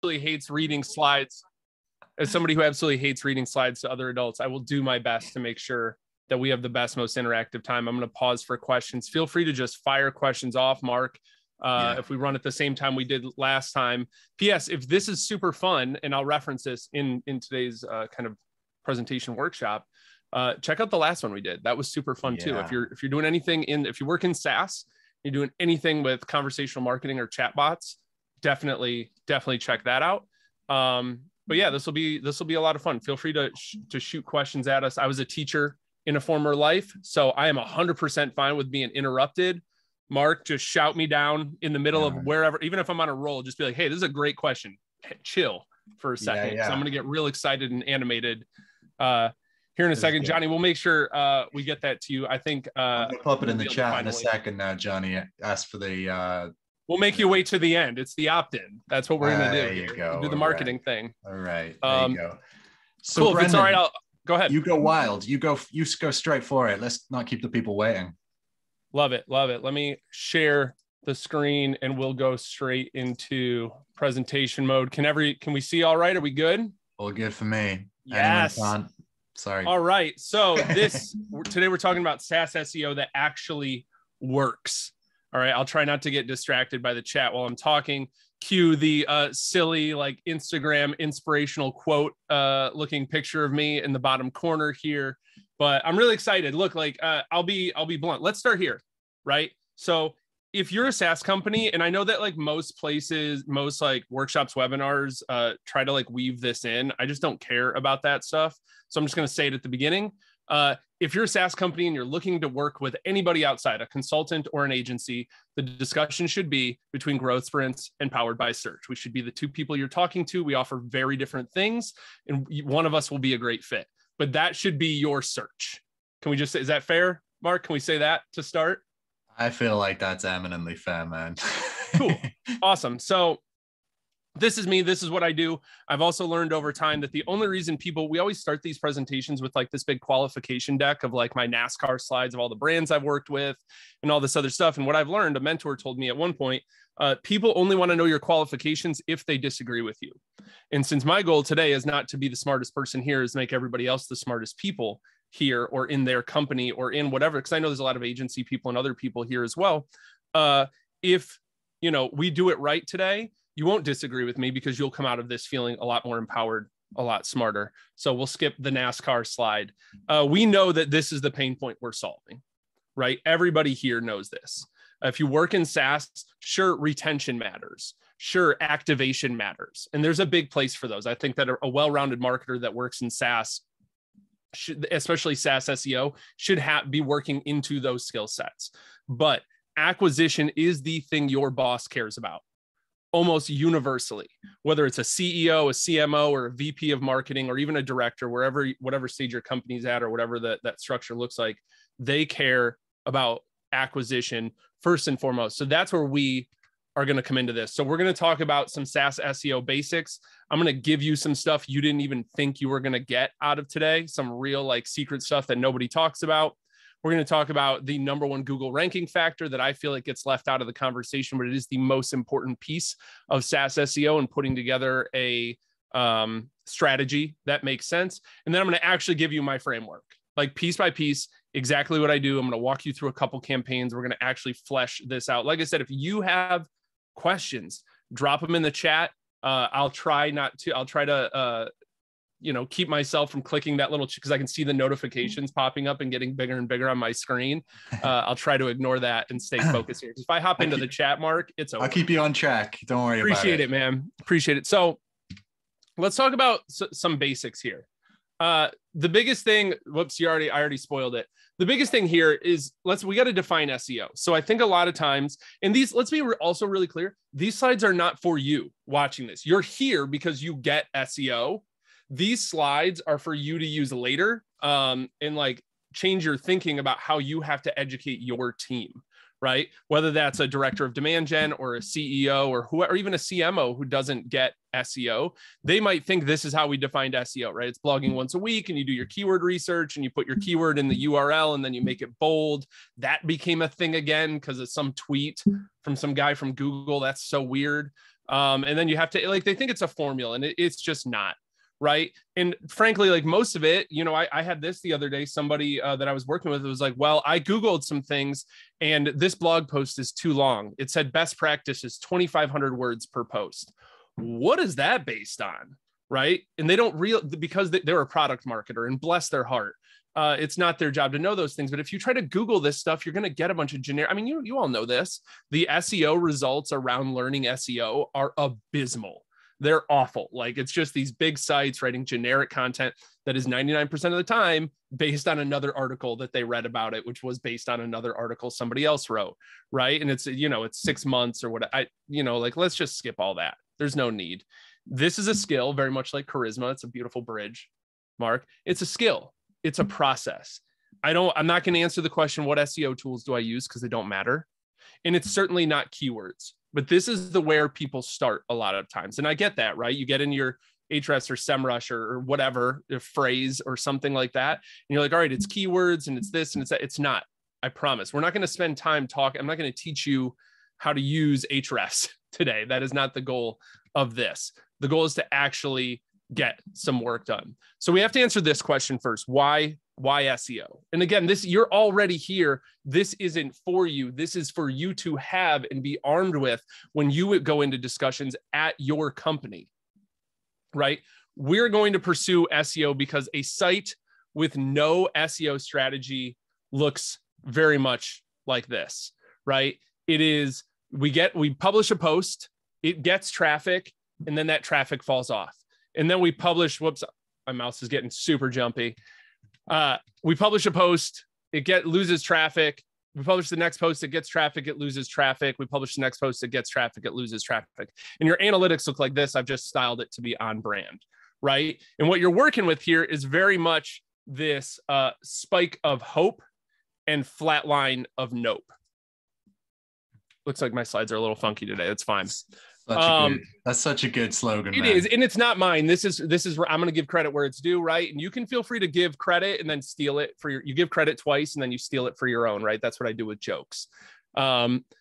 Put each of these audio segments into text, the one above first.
hates reading slides, as somebody who absolutely hates reading slides to other adults, I will do my best to make sure that we have the best, most interactive time. I'm going to pause for questions. Feel free to just fire questions off, Mark. If we run at the same time we did last time. P.S. If this is super fun, and I'll reference this in today's kind of presentation workshop, check out the last one we did. That was super fun too. If you're doing anything if you work in SaaS, you're doing anything with conversational marketing or chatbots, definitely check that out. But yeah, this will be a lot of fun. Feel free to shoot questions at us. I was a teacher in a former life, so I am 100% fine with being interrupted. Mark, just shout me down in the middle of wherever, even if I'm on a roll, just be like, hey, this is a great question. Chill for a second. So I'm going to get real excited and animated here in a second. Johnny, we'll make sure we get that to you. I think I'm going to pop it in the chat in a second now, Johnny. Ask for the... We'll make you wait to the end. It's the opt-in. That's what we're going to do. There you go. Do the marketing thing. All right. There you go. So cool. Brendan, if it's all right, I'll go ahead. You go wild. You go straight for it. Let's not keep the people waiting. Love it. Let me share the screen and we'll go straight into presentation mode. Can we see all right? Are we good? All good for me. Yes. Sorry. All right. So today we're talking about SaaS SEO that actually works. All right. I'll try not to get distracted by the chat while I'm talking. Cue the silly like Instagram inspirational quote looking picture of me in the bottom corner here. But I'm really excited. Look, like I'll be blunt. Let's start here, right? So if you're a SaaS company, and I know that like most places, most like workshops, webinars try to like weave this in. I just don't care about that stuff. So I'm just going to say it at the beginning. If you're a SaaS company and you're looking to work with anybody outside, a consultant or an agency, the discussion should be between growth sprints and powered by search. We should be the two people you're talking to. We offer very different things, and one of us will be a great fit. But that should be your search. Can we just say, is that fair, Mark? Can we say that to start? I feel like that's eminently fair, man. Cool. Awesome. So this is me. This is what I do. I've also learned over time that the only reason we always start these presentations with like this big qualification deck of like my NASCAR slides of all the brands I've worked with and all this other stuff. And what I've learned, a mentor told me at one point, people only want to know your qualifications if they disagree with you. And since my goal today is not to be the smartest person here, is make everybody else the smartest people here or in their company or in whatever, because I know there's a lot of agency people and other people here as well. If, we do it right today, you won't disagree with me because you'll come out of this feeling a lot more empowered, a lot smarter. So we'll skip the NASCAR slide. We know that this is the pain point we're solving, right? Everybody here knows this. If you work in SaaS, sure, retention matters. Sure, activation matters. And there's a big place for those. I think that a well-rounded marketer that works in SaaS, especially SaaS SEO, should be working into those skill sets. But acquisition is the thing your boss cares about almost universally, whether it's a CEO, a CMO, or a VP of marketing, or even a director, whatever stage your company's at, or whatever that structure looks like, they care about acquisition first and foremost. So that's where we are going to come into this. So we're going to talk about some SaaS SEO basics. I'm going to give you some stuff you didn't even think you were going to get out of today, some real like secret stuff that nobody talks about. We're going to talk about the #1 Google ranking factor that I feel like gets left out of the conversation, but it is the most important piece of SaaS SEO and putting together a strategy that makes sense. And then I'm going to actually give you my framework, like piece by piece, exactly what I do. I'm going to walk you through a couple campaigns. We're going to actually flesh this out. Like I said, if you have questions, drop them in the chat. I'll try to keep myself from clicking that little, because I can see the notifications popping up and getting bigger and bigger on my screen. I'll try to ignore that and stay focused here. If I hop into the chat, Mark, it's over. I'll keep you on track. Don't worry about it. Appreciate it, man. Appreciate it. So let's talk about some basics here. The biggest thing, whoops, I already spoiled it. The biggest thing here is we got to define SEO. So I think a lot of times, and let's be also really clear. These slides are not for you watching this. You're here because you get SEO. These slides are for you to use later and like change your thinking about how you have to educate your team, right? Whether that's a director of demand gen or a CEO or even a CMO who doesn't get SEO, they might think this is how we defined SEO, right? It's blogging once a week and you do your keyword research and you put your keyword in the URL and then you make it bold. That became a thing again because of some tweet from some guy from Google. That's so weird. And then you have to, like, they think it's a formula, and it's just not. Right. And frankly, like most of it, you know, I had this the other day, somebody that I was working with was like, well, I Googled some things and this blog post is too long. It said best practice is 2,500 words per post. What is that based on? Right. And they don't because they're a product marketer, and bless their heart. It's not their job to know those things. But if you try to Google this stuff, you're going to get a bunch of generic. I mean, you all know this. The SEO results around learning SEO are abysmal. They're awful. Like, it's just these big sites writing generic content that is 99% of the time based on another article that they read about it, which was based on another article somebody else wrote. Right. And it's, you know, it's 6 months or what like, let's just skip all that. There's no need. This is a skill, very much like charisma. It's a beautiful bridge, Mark. It's a skill. It's a process. I'm not going to answer the question, what SEO tools do I use? Because they don't matter. And it's certainly not keywords. But this is where people start a lot of times. And I get that, right? You get in your Ahrefs or SEMrush or whatever, a phrase or something like that. And you're like, all right, it's keywords and it's this and it's that. It's not, I promise. We're not going to spend time talking. I'm not going to teach you how to use Ahrefs today. That is not the goal of this. The goal is to actually get some work done. So we have to answer this question first. Why SEO? And again, you're already here. This isn't for you. This is for you to have and be armed with when you would go into discussions at your company, right? We're going to pursue SEO because a site with no SEO strategy looks very much like this, right? It is, we publish a post, it gets traffic, and then that traffic falls off. And then we publish, whoops, my mouse is getting super jumpy. We publish a post, it loses traffic. We publish the next post, it gets traffic, it loses traffic. We publish the next post, it gets traffic, it loses traffic. And your analytics look like this. I've just styled it to be on brand, right? And what you're working with here is very much this spike of hope and flat line of nope. Looks like my slides are a little funky today. That's fine. That's such a good slogan. It is, and it's not mine. This is where I'm going to give credit where it's due, right? And you can feel free to give credit and then steal it you give credit twice and then you steal it for your own, right? That's what I do with jokes.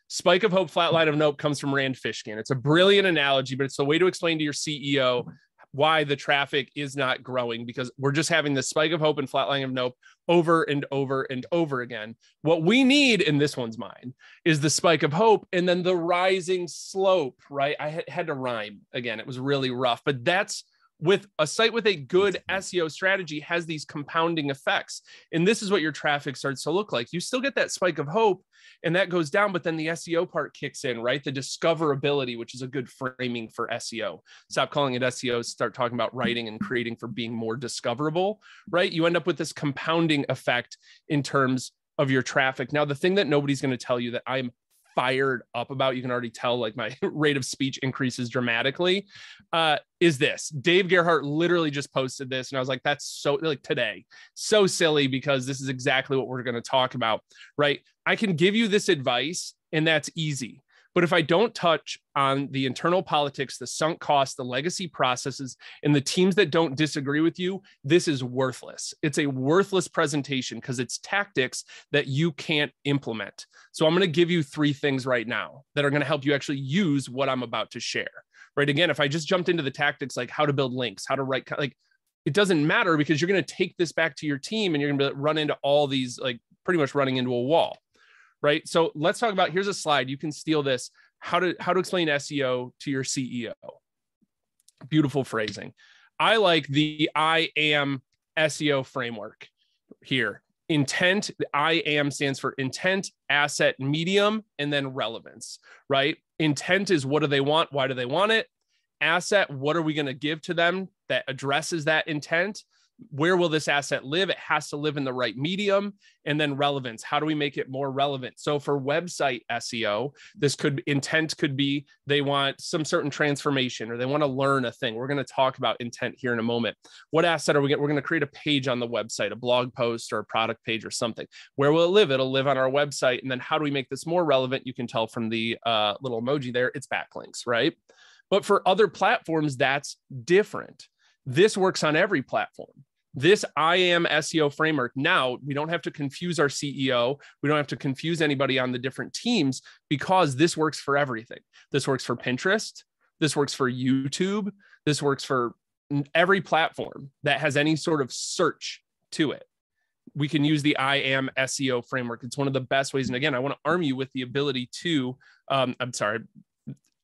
Spike of hope, flat line of nope comes from Rand Fishkin. It's a brilliant analogy, but it's a way to explain to your CEO why the traffic is not growing, because we're just having this spike of hope and flat line of nope over and over and over again. What we need, in this one's mine, is the spike of hope and then the rising slope, right? I had to rhyme again. It was really rough, but that's with a site with a good SEO strategy has these compounding effects. And this is what your traffic starts to look like. You still get that spike of hope and that goes down, but then the SEO part kicks in, right? The discoverability, which is a good framing for SEO. Stop calling it SEO, start talking about writing and creating for being more discoverable, right? You end up with this compounding effect in terms of your traffic. Now, the thing that nobody's going to tell you that I'm fired up about, you can already tell, like, my rate of speech increases dramatically, is this. Dave Gerhardt literally just posted this, and I was like, that's so, like, today, so silly, because this is exactly what we're going to talk about, right? I can give you this advice and that's easy. But if I don't touch on the internal politics, the sunk costs, the legacy processes, and the teams that don't disagree with you, this is worthless. It's a worthless presentation because it's tactics that you can't implement. So I'm going to give you 3 things right now that are going to help you actually use what I'm about to share. Right? Again, if I just jumped into the tactics, like how to build links, how to write, like, it doesn't matter, because you're going to take this back to your team and you're going to run into all these, like, pretty much running into a wall. Right. So let's talk about, here's a slide. You can steal this. How to explain SEO to your CEO. Beautiful phrasing. I like the I am SEO framework here. Intent, I am stands for intent, asset, medium, and then relevance, right? Intent is, what do they want? Why do they want it? Asset, what are we going to give to them that addresses that intent? Where will this asset live? It has to live in the right medium. And then relevance. How do we make it more relevant? So for website SEO, intent could be they want some certain transformation or they want to learn a thing. We're going to talk about intent here in a moment. What asset are we getting? We're going to create a page on the website, a blog post or a product page or something. Where will it live? It'll live on our website. And then how do we make this more relevant? You can tell from the little emoji there, it's backlinks, right? But for other platforms, that's different. This works on every platform. This I am SEO framework. Now, we don't have to confuse our CEO. We don't have to confuse anybody on the different teams, because this works for everything. This works for Pinterest, This works for YouTube. This works for every platform that has any sort of search to it. We can use the I Am SEO framework. It's one of the best ways. And again, I want to arm you with the ability to, I'm trying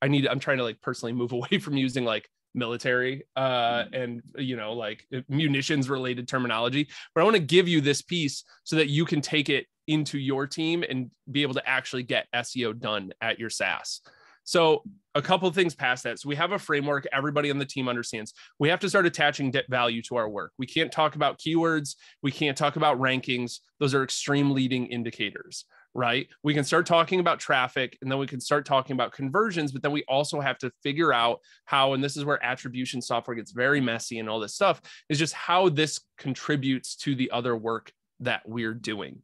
to like personally move away from using like military and, like munitions related terminology, but I want to give you this piece so that you can take it into your team and be able to actually get SEO done at your SaaS. So a couple of things past that. So we have a framework everybody on the team understands. We have to start attaching value to our work. We can't talk about keywords. We can't talk about rankings. Those are extreme leading indicators, right? We can start talking about traffic, and then we can start talking about conversions, but then we also have to figure out how, and this is where attribution software gets very messy and all this stuff, is just how this contributes to the other work that we're doing.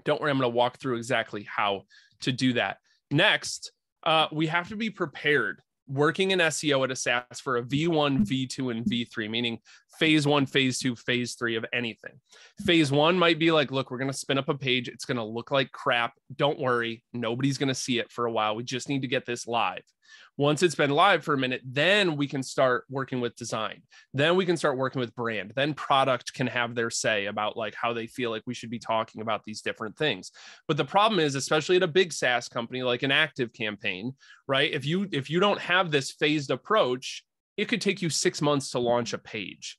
Don't worry, I'm going to walk through exactly how to do that. Next, we have to be prepared working in SEO at a SaaS for a V1, V2, and V3, meaning phase 1, phase 2, phase 3 of anything. Phase 1 might be like, look, we're going to spin up a page. It's going to look like crap. Don't worry. Nobody's going to see it for a while. We just need to get this live. Once it's been live for a minute, then we can start working with design. Then we can start working with brand. Then product can have their say about like how they feel like we should be talking about these different things. But the problem is, especially at a big SaaS company like an ActiveCampaign, right? If you don't have this phased approach, it could take you 6 months to launch a page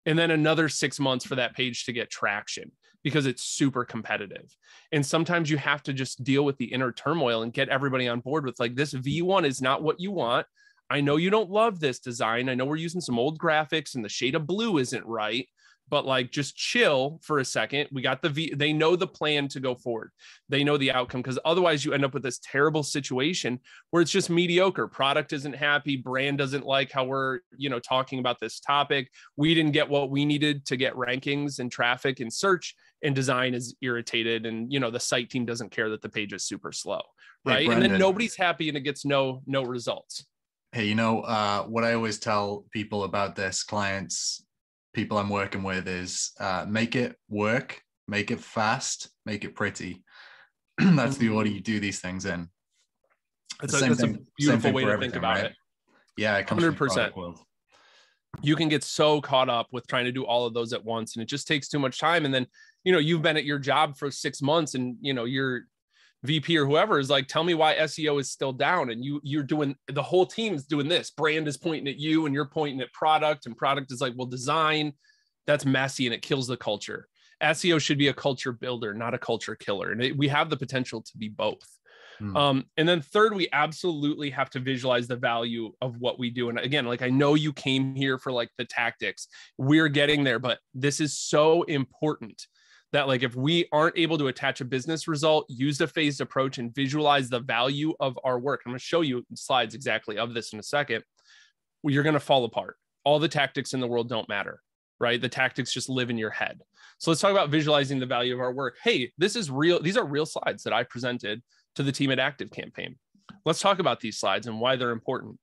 and then another 6 months for that page to get traction because it's super competitive. And sometimes you have to just deal with the inner turmoil and get everybody on board with like, this V1 is not what you want. I know you don't love this design. I know we're using some old graphics and the shade of blue isn't right, but like, just chill for a second. We got they know the plan to go forward. They know the outcome, because otherwise you end up with this terrible situation where it's just mediocre. Product isn't happy. Brand doesn't like how we're, talking about this topic. We didn't get what we needed to get rankings and traffic and search, and design is irritated. And, the site team doesn't care that the page is super slow. Right. Hey, and then nobody's happy and it gets no results. Hey, what I always tell people about this, clients, people I'm working with, is make it work, make it fast, make it pretty. That's the order you do these things in. That's a beautiful way to think about right? it. Yeah, it comes 100%. You can get so caught up with trying to do all of those at once, and it just takes too much time. And then, you've been at your job for 6 months, and your VP or whoever is like, tell me why SEO is still down. And you're doing, the whole team is doing this. Brand is pointing at you and you're pointing at product, and product is like, well, design, that's messy and it kills the culture. SEO should be a culture builder, not a culture killer. And we have the potential to be both. And then third, we absolutely have to visualize the value of what we do. And again, like, I know you came here for like the tactics, we're getting there, but this is so important that like, if we aren't able to attach a business result, use a phased approach and visualize the value of our work. I'm going to show you slides exactly of this in a second. Well, you're going to fall apart. All the tactics in the world don't matter, right? The tactics just live in your head. So let's talk about visualizing the value of our work. Hey, this is real. These are real slides that I presented to the team at ActiveCampaign. Let's talk about these slides and why they're important.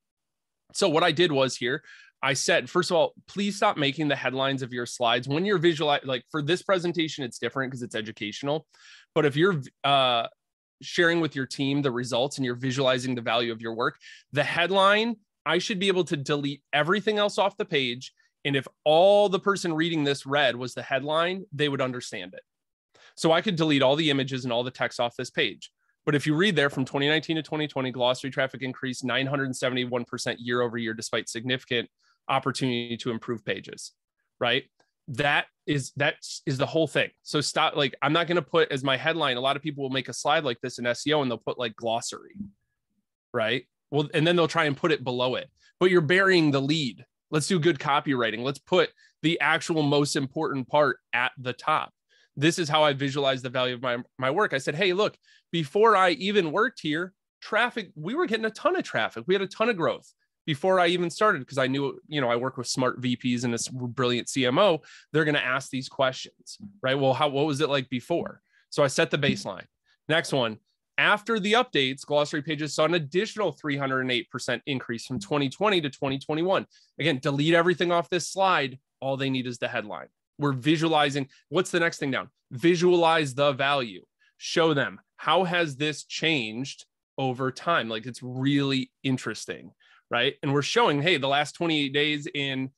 So what I did was here, I said, first of all, please stop making the headlines of your slides when you're visualizing. Like for this presentation, it's different because it's educational. But if you're sharing with your team the results and you're visualizing the value of your work, the headline, I should be able to delete everything else off the page. And if all the person reading this read was the headline, they would understand it. So I could delete all the images and all the text off this page. But if you read there, from 2019 to 2020, glossary traffic increased 971% year over year, despite significant opportunity to improve pages, right? That is the whole thing. So stop, like, I'm not going to put as my headline, a lot of people will make a slide like this in SEO and they'll put like glossary, right? Well, and then they'll try and put it below it, but you're burying the lead. Let's do good copywriting. Let's put the actual most important part at the top. This is how I visualize the value of my work. I said, hey, look, before I even worked here, traffic, we were getting a ton of traffic. We had a ton of growth before I even started, because I knew, I work with smart VPs and this brilliant CMO. They're going to ask these questions, right? Well, what was it like before? So I set the baseline. Next one, after the updates, glossary pages saw an additional 308% increase from 2020 to 2021. Again, delete everything off this slide. All they need is the headline. We're visualizing. What's the next thing down? Visualize the value. Show them, how has this changed over time? Like, it's really interesting, right? And we're showing, hey, the last 28 days in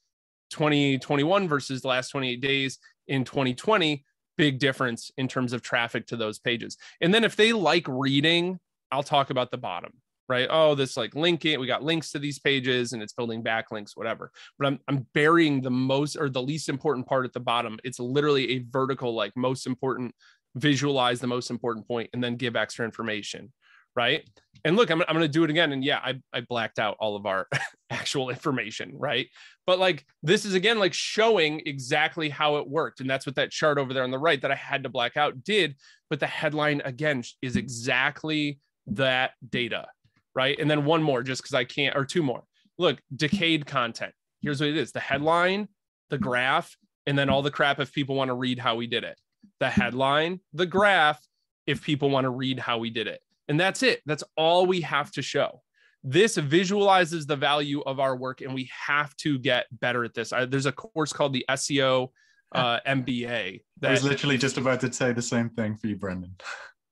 2021 versus the last 28 days in 2020, big difference in terms of traffic to those pages. And then if they like reading, I'll talk about the bottom, right? Oh, this like linking, we got links to these pages and it's building backlinks, whatever. But I'm burying the most or the least important part at the bottom. It's literally a vertical, like most important, visualize the most important point and then give extra information, right? And look, I'm going to do it again. And yeah, I blacked out all of our actual information, right? But like, this is again, like showing exactly how it worked. And that's what that chart over there on the right that I had to black out did. But the headline again is exactly that data, right? And then one more, just because I can't, or two more. Look, decayed content. Here's what it is. The headline, the graph, and then all the crap if people want to read how we did it. The headline, the graph, if people want to read how we did it. And that's it. That's all we have to show. This visualizes the value of our work, and we have to get better at this. There's a course called the SEO MBA. I was literally just about to say the same thing for you, Brendan.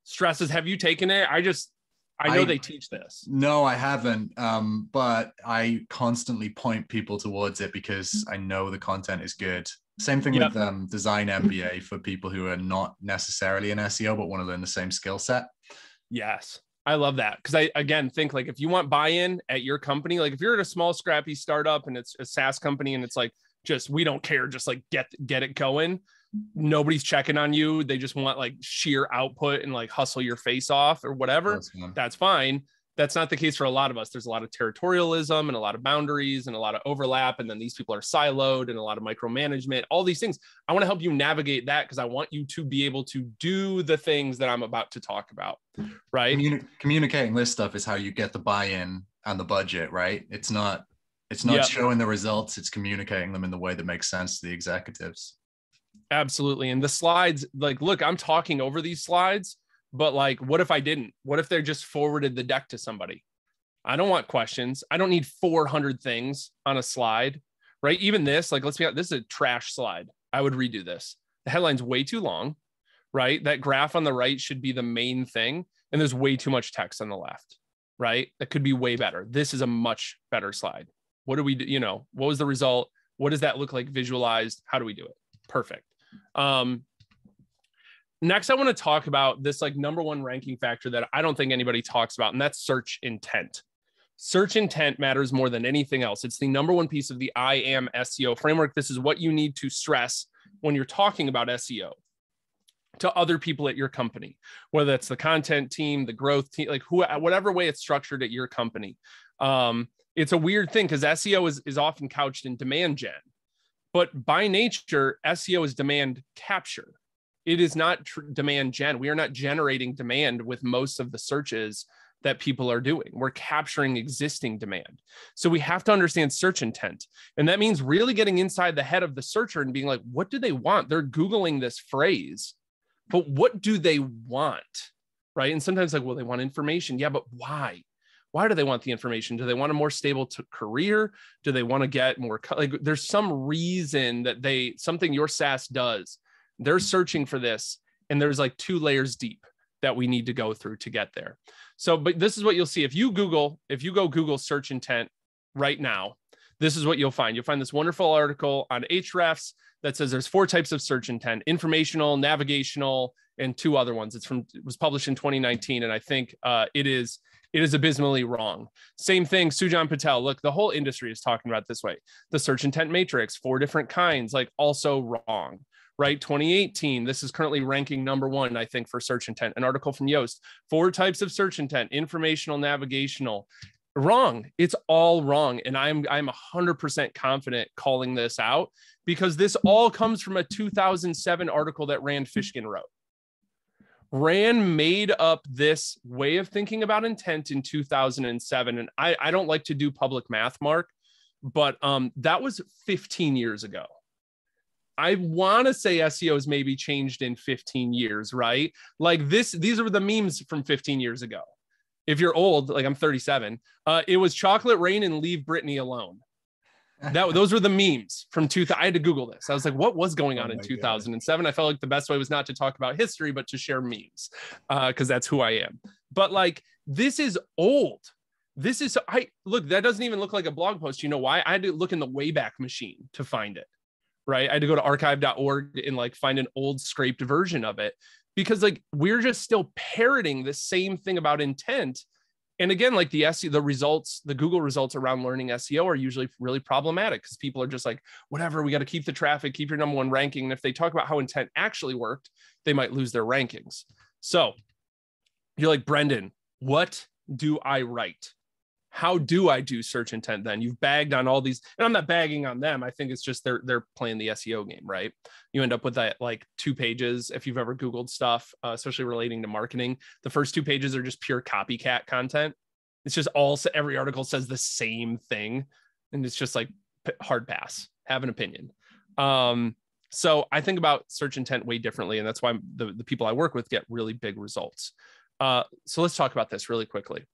Stresses. Have you taken it? I know they teach this. No, I haven't. But I constantly point people towards it because I know the content is good. Same thing with Design MBA for people who are not necessarily in SEO, but want to learn the same skill set. Yes. I love that. Because I, again, think like if you want buy-in at your company, like if you're at a small, scrappy startup and it's a SaaS company and it's like, just, we don't care, just like get it going. Nobody's checking on you. They just want like sheer output and like hustle your face off or whatever. That's fine. That's not the case for a lot of us. There's a lot of territorialism and a lot of boundaries and a lot of overlap. And then these people are siloed and a lot of micromanagement, all these things. I want to help you navigate that because I want you to be able to do the things that I'm about to talk about, right? Communicating this stuff is how you get the buy-in and the budget, right? It's not showing the results. It's communicating them in the way that makes sense to the executives. Absolutely. And the slides, like, look, I'm talking over these slides, but like, what if I didn't? What if they just forwarded the deck to somebody? I don't want questions. I don't need 400 things on a slide, right? Even this, like, let's be honest, this is a trash slide. I would redo this. The headline's way too long, right? That graph on the right should be the main thing. And there's way too much text on the left, right? That could be way better. This is a much better slide. What do we do? What was the result? What does that look like visualized? How do we do it? Perfect. Next, I want to talk about this like number one ranking factor that I don't think anybody talks about, and that's search intent. Search intent matters more than anything else. It's the number one piece of the I am SEO framework. This is what you need to stress when you're talking about SEO to other people at your company, whether it's the content team, the growth team, like whatever way it's structured at your company. It's a weird thing because SEO is often couched in demand gen, but by nature, SEO is demand capture. It is not demand gen. We are not generating demand with most of the searches that people are doing. We're capturing existing demand. So we have to understand search intent. And that means really getting inside the head of the searcher and being like, what do they want? They're Googling this phrase, but what do they want? Right. And sometimes like, well, they want information. Yeah, but why? Why do they want the information? Do they want a more stable career? Do they want to get more? Like, there's some reason that something your SaaS does. They're searching for this, and there's like 2 layers deep that we need to go through to get there. So, but this is what you'll see. If you go Google search intent right now, this is what you'll find. You'll find this wonderful article on Ahrefs that says there's 4 types of search intent: informational, navigational, and 2 other ones. It was published in 2019. And I think it is abysmally wrong. Same thing, Sujan Patel. Look, the whole industry is talking about it this way. The search intent matrix, 4 different kinds, like also wrong. Right? 2018, this is currently ranking number 1, I think, for search intent. An article from Yoast, 4 types of search intent: informational, navigational. Wrong. It's all wrong. And I'm 100% confident calling this out because this all comes from a 2007 article that Rand Fishkin wrote. Rand made up this way of thinking about intent in 2007. And I don't like to do public math, Mark, but that was 15 years ago. I want to say SEO has maybe changed in 15 years, right? Like these are the memes from 15 years ago. If you're old, like I'm 37, it was chocolate rain and leave Britney alone. Those were the memes from 2000. I had to Google this. I was like, what was going on in 2007? God. I felt like the best way was not to talk about history, but to share memes because that's who I am. But like, this is old. this is, look, that doesn't even look like a blog post. You know why? I had to look in the Wayback Machine to find it, right? I had to go to archive.org and like find an old scraped version of it, because like we're just still parroting the same thing about intent. And again, like the SEO, the results, the Google results around learning SEO are usually really problematic, because people are just like, whatever, we got to keep the traffic, keep your number one ranking. And if they talk about how intent actually worked, they might lose their rankings. So you're like, Brendan, what do I write? How do I do search intent then? You've bagged on all these, and I'm not bagging on them. I think it's just they're playing the SEO game, right? You end up with that like 2 pages. If you've ever Googled stuff, especially relating to marketing, the first 2 pages are just pure copycat content. It's just every article says the same thing. And it's just like hard pass, have an opinion. So I think about search intent way differently. And that's why the people I work with get really big results. So let's talk about this really quickly.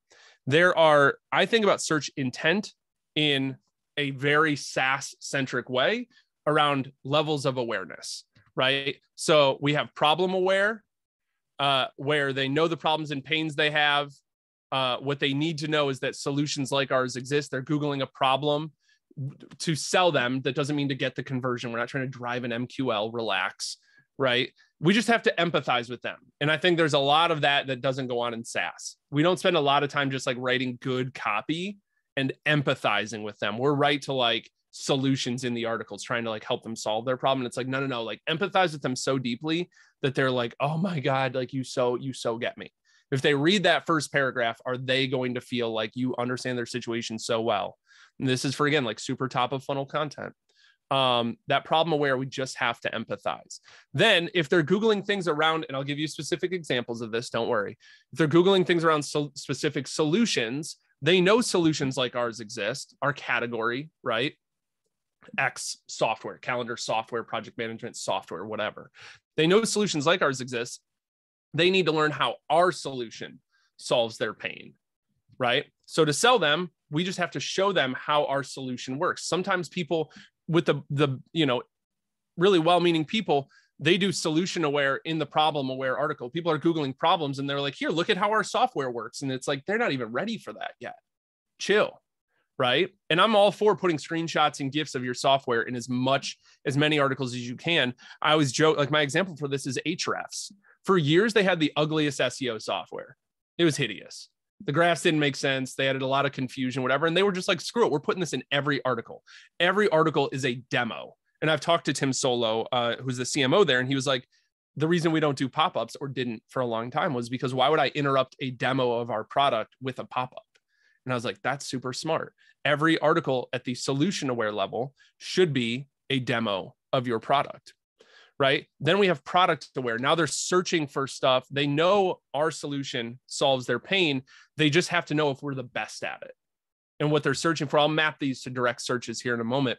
I think about search intent in a very SaaS centric way around levels of awareness, right? So we have problem aware, where they know the problems and pains they have. What they need to know is that solutions like ours exist. They're Googling a problem to sell them. That doesn't mean to get the conversion. We're not trying to drive an MQL, relax, right? We just have to empathize with them. And I think there's a lot of that doesn't go on in SaaS. We don't spend a lot of time just like writing good copy and empathizing with them. We're right to like solutions in the articles, trying to like help them solve their problem. And it's like, no, like empathize with them so deeply that they're like, oh my God, like you so get me. If they read that first paragraph, are they going to feel like you understand their situation so well? And this is for, again, like super top of funnel content. That problem aware, we just have to empathize. Then if they're Googling things around, and I'll give you specific examples of this, don't worry. If they're Googling things around specific solutions, they know solutions like ours exist, our category, right? X software, calendar software, project management software, whatever. They know solutions like ours exist. They need to learn how our solution solves their pain, right? So to sell them, we just have to show them how our solution works. Sometimes people with the really well-meaning people, they do solution aware in the problem aware article. People are Googling problems and they're like, here, look at how our software works. And it's like, they're not even ready for that yet. Chill, right? And I'm all for putting screenshots and GIFs of your software in as many articles as you can. I always joke, like my example for this is Ahrefs. For years, they had the ugliest SEO software. It was hideous. The graphs didn't make sense. They added a lot of confusion, whatever. And they were just like, screw it. We're putting this in every article. Every article is a demo. And I've talked to Tim Solo, who's the CMO there. And he was like, the reason we don't do pop-ups or didn't for a long time was because why would I interrupt a demo of our product with a pop-up? And I was like, that's super smart. Every article at the solution aware level should be a demo of your product. Right? Then we have product aware. Now they're searching for stuff. They know our solution solves their pain. They just have to know if we're the best at it and what they're searching for. I'll map these to direct searches here in a moment.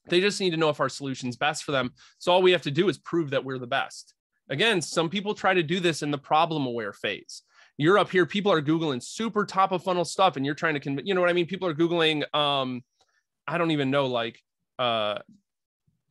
They just need to know if our solution's best for them. So all we have to do is prove that we're the best. Again, some people try to do this in the problem aware phase. You're up here, people are Googling super top of funnel stuff and you're trying to, you know what I mean? People are Googling, I don't even know, like,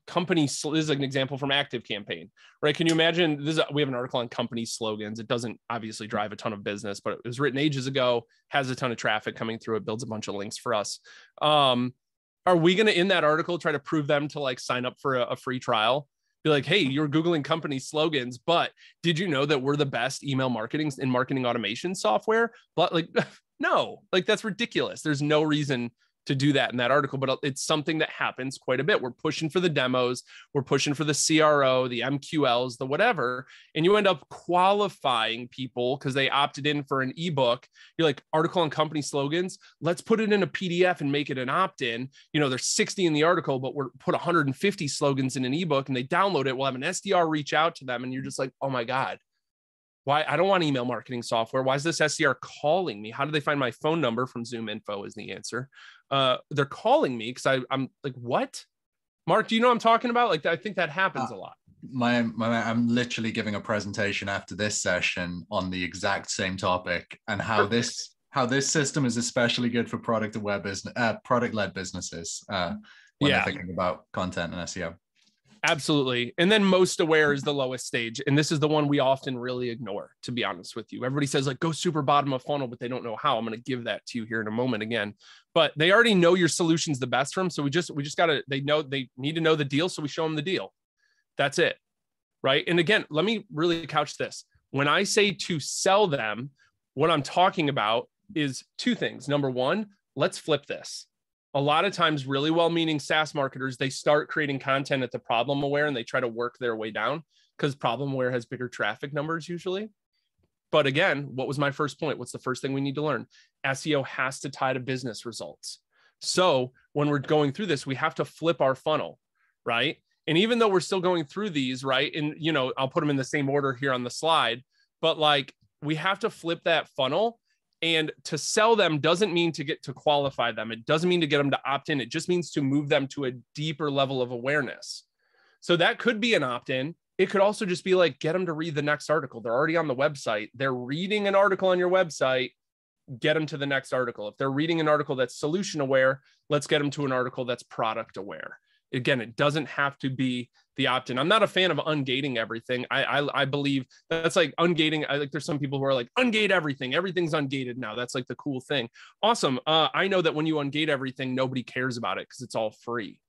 company, this is an example from ActiveCampaign, right? Can you imagine we have an article on company slogans. It doesn't obviously drive a ton of business, but it was written ages ago, has a ton of traffic coming through. It builds a bunch of links for us. Are we going to, in that article, try to prove them to like sign up for a free trial? Be like, hey, you're Googling company slogans, but did you know that we're the best email marketing and marketing automation software? But like, no, like that's ridiculous. There's no reason to do that in that article, but it's something that happens quite a bit. We're pushing for the demos, we're pushing for the CRO, the MQLs, the whatever, and you end up qualifying people because they opted in for an ebook. You're like, article on company slogans, let's put it in a PDF and make it an opt-in. You know, there's 60 in the article, but we're put 150 slogans in an ebook and they download it. We'll have an SDR reach out to them and you're just like, oh my God, why? I don't want email marketing software. Why is this SDR calling me? How do they find my phone number? From Zoom Info is the answer. They're calling me because I'm like, what? Mark, do you know what I'm talking about? Like, I think that happens a lot. I'm literally giving a presentation after this session on the exact same topic and how this system is especially good for product-led businesses when they're thinking about content and SEO. Absolutely. And then most aware is the lowest stage. And this is the one we often really ignore, to be honest with you. Everybody says like, go super bottom of funnel, but they don't know how. I'm going to give that to you here in a moment again, but they already know your solution's the best for them. So we just gotta, they need to know the deal. So we show them the deal. That's it. Right. And again, let me really couch this. When I say to sell them, what I'm talking about is two things. Number one, let's flip this. A lot of times really well-meaning SaaS marketers, they start creating content at the problem aware and they try to work their way down because problem aware has bigger traffic numbers usually. But again, what was my first point? What's the first thing we need to learn? SEO has to tie to business results. So when we're going through this, we have to flip our funnel, right? And even though we're still going through these, right? And, you know, I'll put them in the same order here on the slide, but like we have to flip that funnel. And to sell them doesn't mean to get to qualify them. It doesn't mean to get them to opt in. It just means to move them to a deeper level of awareness. So that could be an opt-in. It could also just be like, get them to read the next article. They're already on the website. They're reading an article on your website. Get them to the next article. If they're reading an article that's solution aware, let's get them to an article that's product aware. Again, it doesn't have to be the opt-in. I'm not a fan of ungating everything. I believe that's like ungating. There's some people who are like, ungate everything. Everything's ungated now. That's like the cool thing. Awesome. I know that when you ungate everything, nobody cares about it because it's all free.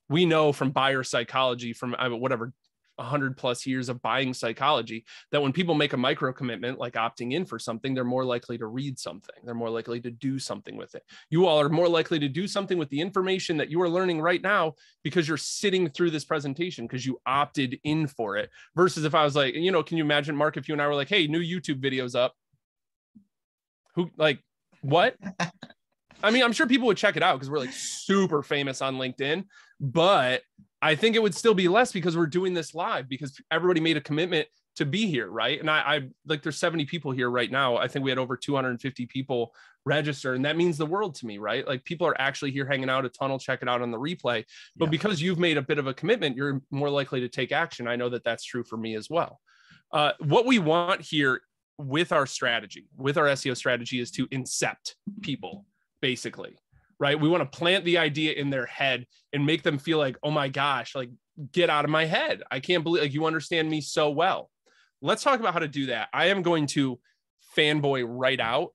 We know from buyer psychology, from whatever 100+ years of buying psychology, that when people make a micro commitment, like opting in for something, they're more likely to read something. They're more likely to do something with it. You all are more likely to do something with the information that you are learning right now because you're sitting through this presentation because you opted in for it. Versus if I was like, you know, can you imagine, Mark, if you and I were like, hey, new YouTube videos up? Who, like, what? I mean, I'm sure people would check it out because we're like super famous on LinkedIn, but I think it would still be less because we're doing this live because everybody made a commitment to be here, right? And I like, there's 70 people here right now. I think we had over 250 people register, and that means the world to me, right? Like people are actually here hanging out a ton, will check it out on the replay. But because you've made a bit of a commitment, you're more likely to take action. I know that that's true for me as well. What we want here with our strategy, with our SEO strategy, is to incept people, basically. Right? We want to plant the idea in their head and make them feel like, oh my gosh, like get out of my head. I can't believe like you understand me so well. Let's talk about how to do that. I am going to fanboy right out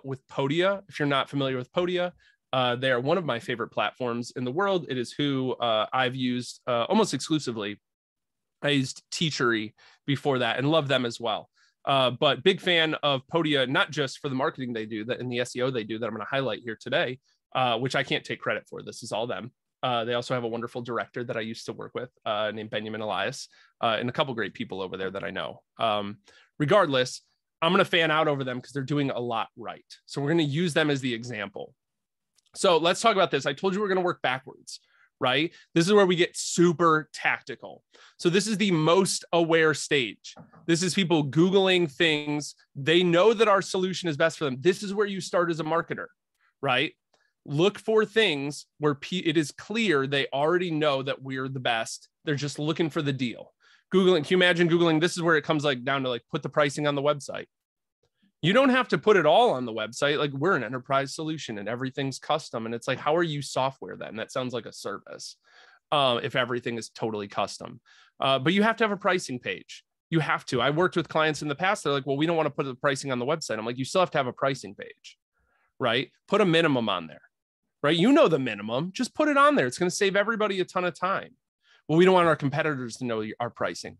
with Podia. If you're not familiar with Podia, they are one of my favorite platforms in the world. It is who I've used almost exclusively. I used Teachery before that and love them as well. But big fan of Podia, not just for the marketing they do, that in the SEO they do that I'm going to highlight here today. Which I can't take credit for. This is all them. They also have a wonderful director that I used to work with named Benjamin Elias, and a couple great people over there that I know. Regardless, I'm going to fan out over them because they're doing a lot right. So we're going to use them as the example. So let's talk about this. I told you we're going to work backwards, right? This is where we get super tactical. So this is the most aware stage. This is people Googling things. They know that our solution is best for them. This is where you start as a marketer, right? Look for things where it is clear they already know that we're the best. They're just looking for the deal. Googling, can you imagine Googling? This is where it comes like down to like put the pricing on the website. You don't have to put it all on the website. Like we're an enterprise solution and everything's custom. And it's like, how are you software then? That sounds like a service if everything is totally custom. But you have to have a pricing page. You have to. I worked with clients in the past. They're like, well, we don't want to put the pricing on the website. I'm like, you still have to have a pricing page, right? Put a minimum on there. Right? You know the minimum, just put it on there. It's going to save everybody a ton of time. Well, we don't want our competitors to know our pricing.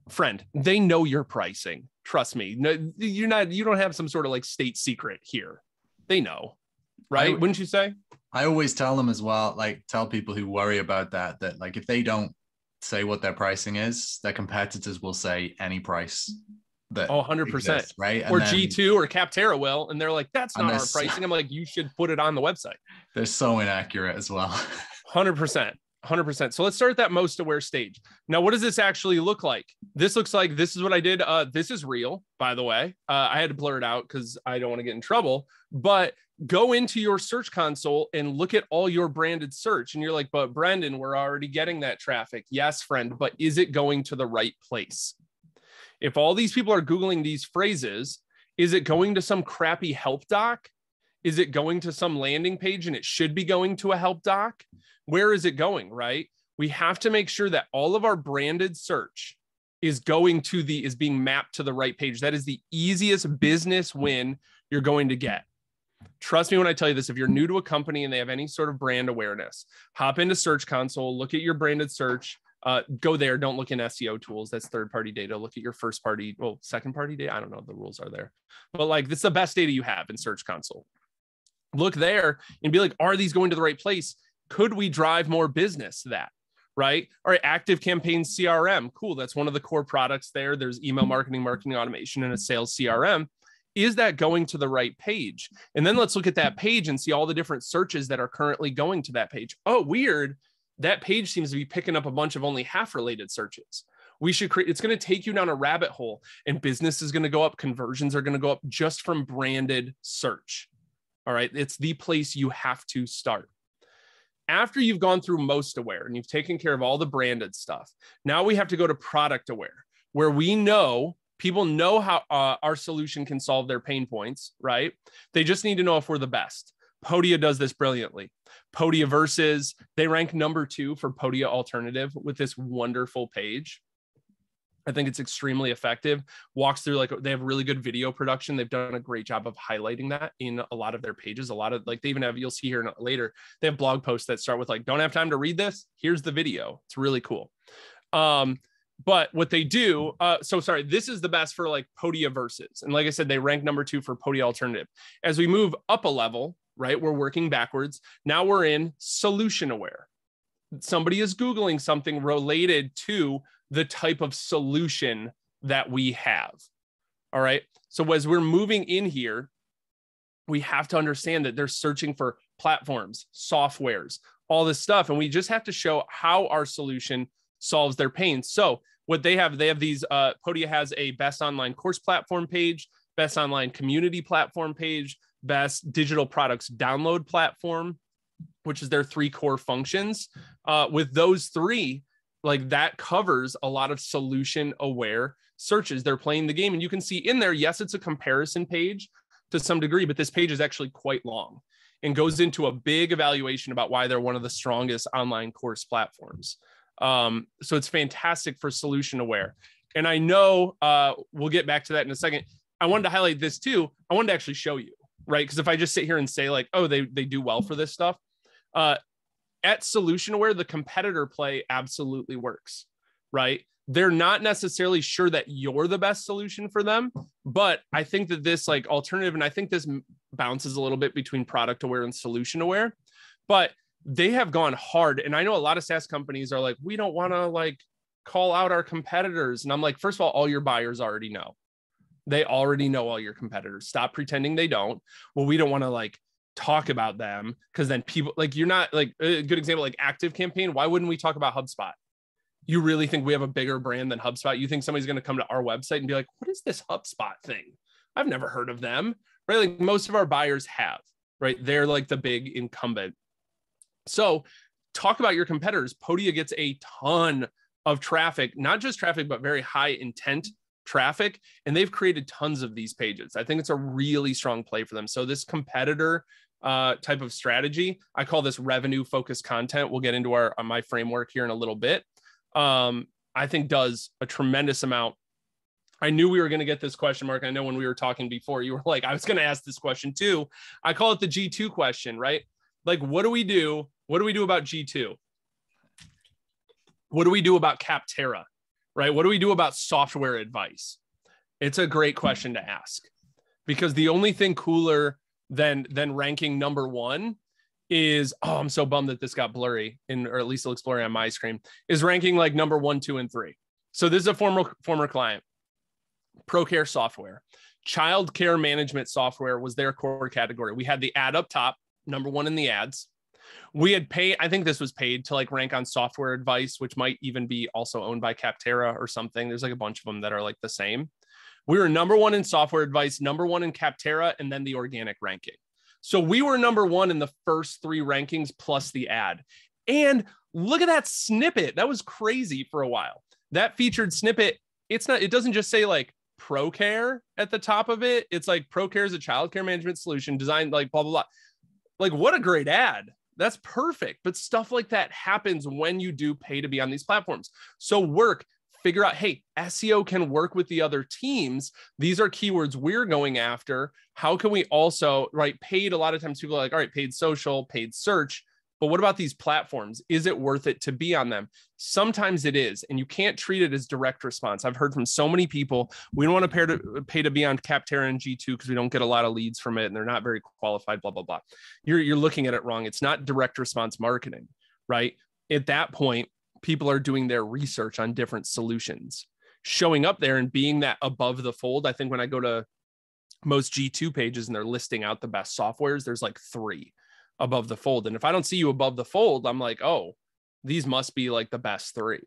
Friend, they know your pricing. Trust me. No, you don't have some sort of like state secret here. They know, right? Wouldn't you say? I always tell them as well, like tell people who worry about that like if they don't say what their pricing is, their competitors will say any price. That 100%, exists, right? And or then, G2 or Capterra will, and they're like, that's not our pricing. I'm like, you should put it on the website. They're so inaccurate as well. 100%. So let's start at that most aware stage. Now, what does this actually look like? This looks like, this is what I did. This is real, by the way. I had to blur it out because I don't want to get in trouble, but go into your search console and look at all your branded search. And you're like, but Brendan, we're already getting that traffic. Yes, friend, but is it going to the right place? If all these people are Googling these phrases, is it going to some crappy help doc? Is it going to some landing page and it should be going to a help doc? Where is it going, right? we have to make sure that all of our branded search is being mapped to the right page. That is the easiest business win you're going to get. Trust me when I tell you this, if you're new to a company and they have any sort of brand awareness, hop into Search Console, look at your branded search, go there. Don't look in SEO tools. That's third-party data. Look at your second-party data. I don't know if the rules are there, but like, this is the best data you have in Search Console. Look there and be like, are these going to the right place? Could we drive more business to that? Right? All right. ActiveCampaign CRM. Cool. That's one of the core products there. There's email marketing automation, and a sales CRM. Is that going to the right page? And then let's look at that page and see all the different searches that are currently going to that page. Oh, weird. That page seems to be picking up a bunch of only half related searches. We should create, it's going to take you down a rabbit hole, and business is going to go up. Conversions are going to go up just from branded search. All right. It's the place you have to start. After you've gone through most aware and you've taken care of all the branded stuff, now we have to go to product aware, where we know people know how our solution can solve their pain points, right? They just need to know if we're the best. Podia does this brilliantly. Podia Versus, they rank number 2 for Podia Alternative with this wonderful page. I think it's extremely effective. Walks through, like, they have really good video production. They've done a great job of highlighting that in a lot of their pages. A lot of, like, they even have, you'll see here later, they have blog posts that start with like, don't have time to read this. Here's the video. It's really cool. But what they do, this is the best for like Podia Versus. And like I said, they rank number 2 for Podia Alternative. As we move up a level, right, we're working backwards. Now we're in solution aware. Somebody is Googling something related to the type of solution that we have. All right. So as we're moving in here, we have to understand that they're searching for platforms, softwares, all this stuff. And we just have to show how our solution solves their pain. So what they have these, Podia has a best online course platform page, best online community platform page, best digital products download platform, which is their 3 core functions. With those 3, like, that covers a lot of solution aware searches. They're playing the game, and you can see in there, yes, it's a comparison page to some degree, but this page is actually quite long and goes into a big evaluation about why they're one of the strongest online course platforms. So it's fantastic for solution aware. And I know we'll get back to that in a second. I wanted to highlight this too. I wanted to actually show you, right? Because if I just sit here and say like, oh, they do well for this stuff, at solution aware, the competitor play absolutely works, right? They're not necessarily sure that you're the best solution for them, but I think that this, like, alternative, and I think this bounces a little bit between product aware and solution aware, but they have gone hard. And I know a lot of SaaS companies are like, we don't want to like call out our competitors. And I'm like, first of all your buyers already know. They already know all your competitors. Stop pretending they don't. Well, we don't want to like talk about them, because then people, like, you're not, like, a good example, like ActiveCampaign. Why wouldn't we talk about HubSpot? You really think we have a bigger brand than HubSpot? You think somebody's going to come to our website and be like, what is this HubSpot thing? I've never heard of them, right? Like, most of our buyers have, right? They're like the big incumbent. So talk about your competitors. Podia gets a ton of traffic, not just traffic, but very high intent traffic. And they've created tons of these pages. I think it's a really strong play for them. So this competitor type of strategy, I call this revenue focused content. We'll get into my framework here in a little bit. I think does a tremendous amount. I knew we were going to get this question, Mark. I know when we were talking before, you were like, I was going to ask this question too. I call it the G2 question, right? Like, what do we do? What do we do about G2? What do we do about Capterra, right? What do we do about software advice? It's a great question to ask, because the only thing cooler than ranking number 1 is, oh, I'm so bummed that this got blurry, or at least it looks blurry on my screen, is ranking like number 1, 2, and 3. So this is a former client. ProCare software, child care management software was their core category. We had the ad up top, number 1 in the ads. We had paid, I think this was paid to like rank on software advice, which might even be also owned by Capterra or something. There's like a bunch of them that are like the same. We were number 1 in software advice, number 1 in Capterra, and then the organic ranking. So we were number 1 in the first 3 rankings plus the ad. And look at that snippet. That was crazy for a while. That featured snippet, it doesn't just say like ProCare at the top of it. It's like ProCare is a child care management solution designed like blah, blah, blah. Like, what a great ad. That's perfect. But stuff like that happens when you do pay to be on these platforms. So figure out, hey, SEO can work with the other teams. These are keywords we're going after. How can we also, right? Paid, a lot of times people are like, all right, paid social, paid search. But what about these platforms? Is it worth it to be on them? Sometimes it is, and you can't treat it as direct response. I've heard from so many people, we don't want to pay to be on Capterra and G2 because we don't get a lot of leads from it and they're not very qualified, blah, blah, blah. You're looking at it wrong. It's not direct response marketing, right? At that point, people are doing their research on different solutions, showing up there and being that above the fold. I think when I go to most G2 pages and they're listing out the best softwares, there's like 3 above the fold. And if I don't see you above the fold, I'm like, oh, these must be like the best 3,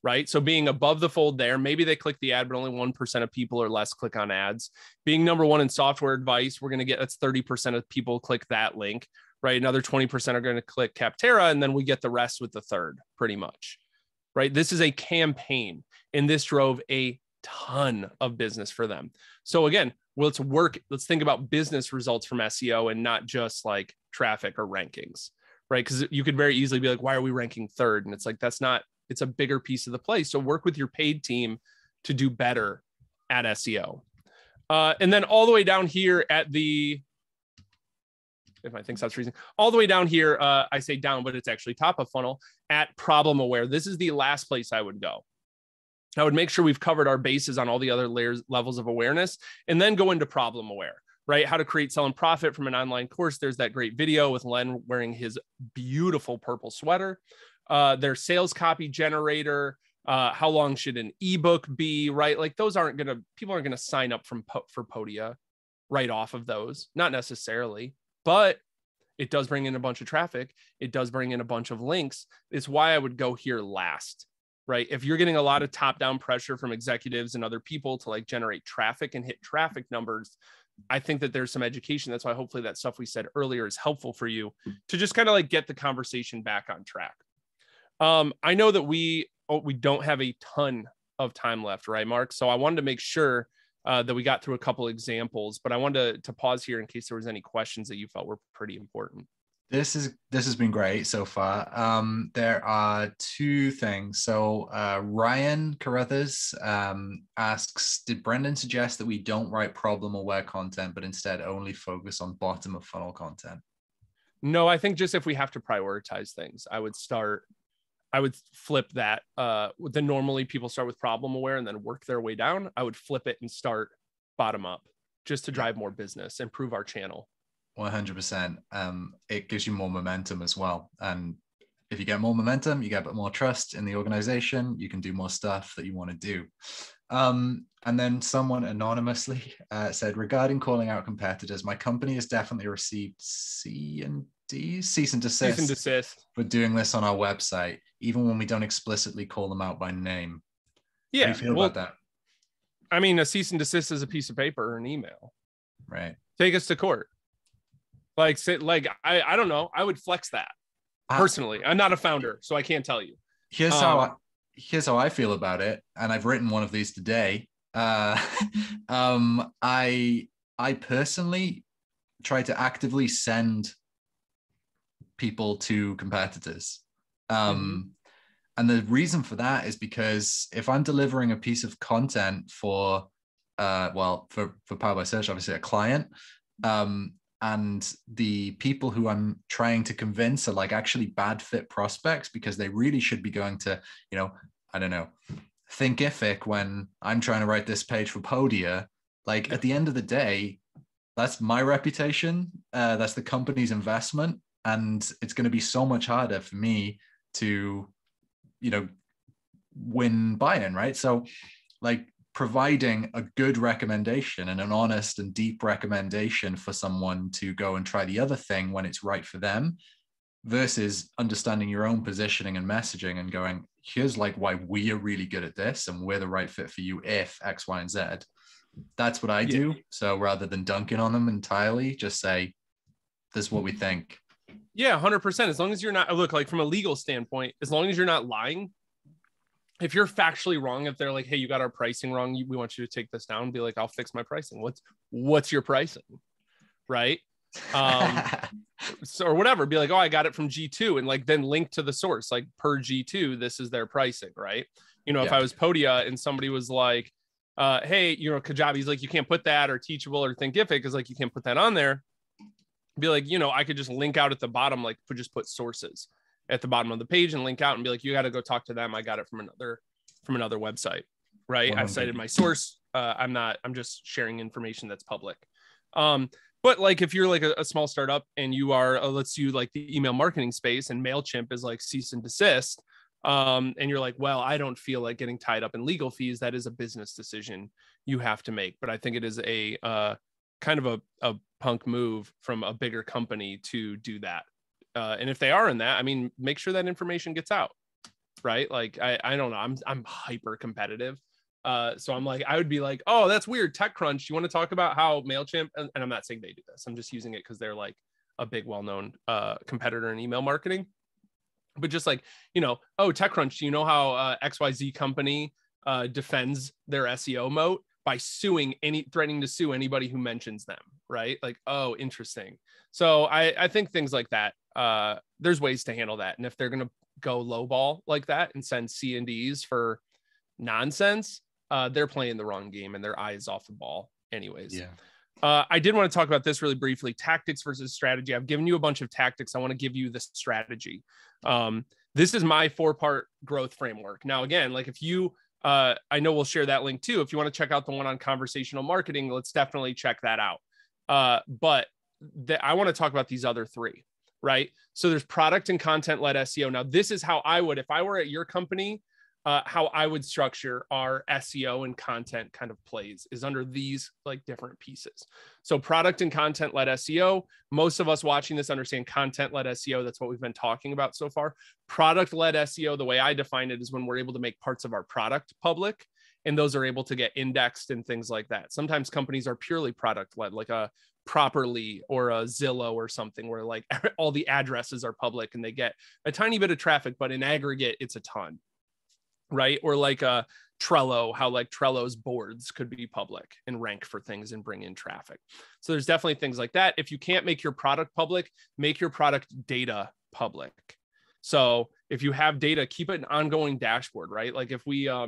right? So being above the fold there, maybe they click the ad, but only 1% of people or less click on ads. Being number 1 in software advice, that's 30% of people click that link, right? Another 20% are going to click Capterra, and then we get the rest with the third, pretty much, right? This is a campaign, and this drove a ton of business for them. So again, let's think about business results from SEO and not just like traffic or rankings, right? Because you could very easily be like, why are we ranking 3rd? And it's like, it's a bigger piece of the play. So work with your paid team to do better at SEO. And then all the way down here if my thing stops freezing, all the way down here, I say down, but it's actually top of funnel at problem aware. This is the last place I would go. I would make sure we've covered our bases on all the other levels of awareness, and then go into problem aware, right? How to create, sell, and profit from an online course. There's that great video with Len wearing his beautiful purple sweater. Their sales copy generator. How long should an ebook be, right? Like people aren't going to sign up for Podia right off of those. Not necessarily, but it does bring in a bunch of traffic. It does bring in a bunch of links. It's why I would go here last. Right? If you're getting a lot of top-down pressure from executives and other people to like generate traffic and hit traffic numbers, I think that there's some education. That's why hopefully that stuff we said earlier is helpful for you to just kind of like get the conversation back on track. I know that we don't have a ton of time left, right, Mark? So I wanted to make sure that we got through a couple examples, but I wanted to pause here in case there was any questions that you felt were pretty important. This has been great so far. There are 2 things. So Ryan Carruthers asks, did Brendan suggest that we don't write problem-aware content, but instead only focus on bottom-of-funnel content? No, I think just if we have to prioritize things, I would flip that. Then normally people start with problem-aware and then work their way down. I would flip it and start bottom-up just to drive more business, improve our channel. 100%. It gives you more momentum as well. And if you get more momentum, you get a bit more trust in the organization. You can do more stuff that you want to do. And then someone anonymously said, regarding calling out competitors, my company has definitely received cease and desist for doing this on our website, even when we don't explicitly call them out by name. Yeah. How do you feel about that? I mean, a cease and desist is a piece of paper or an email. Right. Take us to court. I don't know. I would flex that personally. I'm not a founder, so I can't tell you. Here's how I feel about it, and I've written one of these today. I personally try to actively send people to competitors, and the reason for that is because if I'm delivering a piece of content for Powered by Search, obviously a client, and the people who I'm trying to convince are like actually bad fit prospects because they really should be going to, I don't know, Thinkific when I'm trying to write this page for Podia. Like at the end of the day, that's my reputation. That's the company's investment. And it's going to be so much harder for me to, win buy-in, right? So like providing a good recommendation and an honest and deep recommendation for someone to go and try the other thing when it's right for them versus understanding your own positioning and messaging and going, here's like why we are really good at this and we're the right fit for you if X, Y, and Z. That's what I do. So rather than dunking on them entirely, just say, this is what we think. Yeah, 100%. As long as you're not, look, like from a legal standpoint, as long as you're not lying, if you're factually wrong, if they're like, hey, you got our pricing wrong, we want you to take this down, be like, I'll fix my pricing. What's your pricing? Right. So, or whatever, be like, oh, I got it from G2, and like then link to the source, like per G2, this is their pricing, right? You know, if I was Podia and somebody was like, hey, you know, Kajabi's like, you can't put that, or Teachable or Thinkific is like, you can't put that on there. Be like, you know, I could just link out at the bottom, like just put sources at the bottom of the page and link out and be like, you got to go talk to them. I got it from another website, right? 100. I've cited my source. I'm just sharing information that's public. But like, if you're like a small startup and you are, let's do like the email marketing space, and Mailchimp is like cease and desist. And you're like, well, I don't feel like getting tied up in legal fees. That is a business decision you have to make. But I think it is a kind of a punk move from a bigger company to do that. And if they are in that, I mean, make sure that information gets out, right? Like, I don't know. I'm hyper competitive. So I'm like, I would be like, oh, that's weird. TechCrunch, you want to talk about how Mailchimp, and I'm not saying they do this. I'm just using it because they're like a big, well-known competitor in email marketing. But just like, you know, oh, TechCrunch, you know how XYZ company defends their SEO moat by threatening to sue anybody who mentions them, right? Like, oh, interesting. So I think things like that, there's ways to handle that. And if they're going to go lowball like that and send C&Ds for nonsense, they're playing the wrong game and their eye is off the ball anyways. Yeah. I did want to talk about this really briefly, tactics versus strategy. I've given you a bunch of tactics. I want to give you the strategy. This is my 4-part growth framework. Now, again, like if you, I know we'll share that link too. If you want to check out the one on conversational marketing, let's definitely check that out. But I want to talk about these other 3, right? So there's product and content led SEO. Now, this is how I would, if I were at your company, how I would structure our SEO and content kind of plays is under these like different pieces. So product and content led SEO, most of us watching this understand content led SEO. That's what we've been talking about so far. Product led SEO, the way I define it, is when we're able to make parts of our product public, and those are able to get indexed and things like that. Sometimes companies are purely product led, like a Properly or a Zillow or something, where like all the addresses are public and they get a tiny bit of traffic, but in aggregate, it's a ton. Right? Or like a Trello, how like Trello's boards could be public and rank for things and bring in traffic. So there's definitely things like that. If you can't make your product public, make your product data public. So if you have data, keep it an ongoing dashboard, right? Like if you're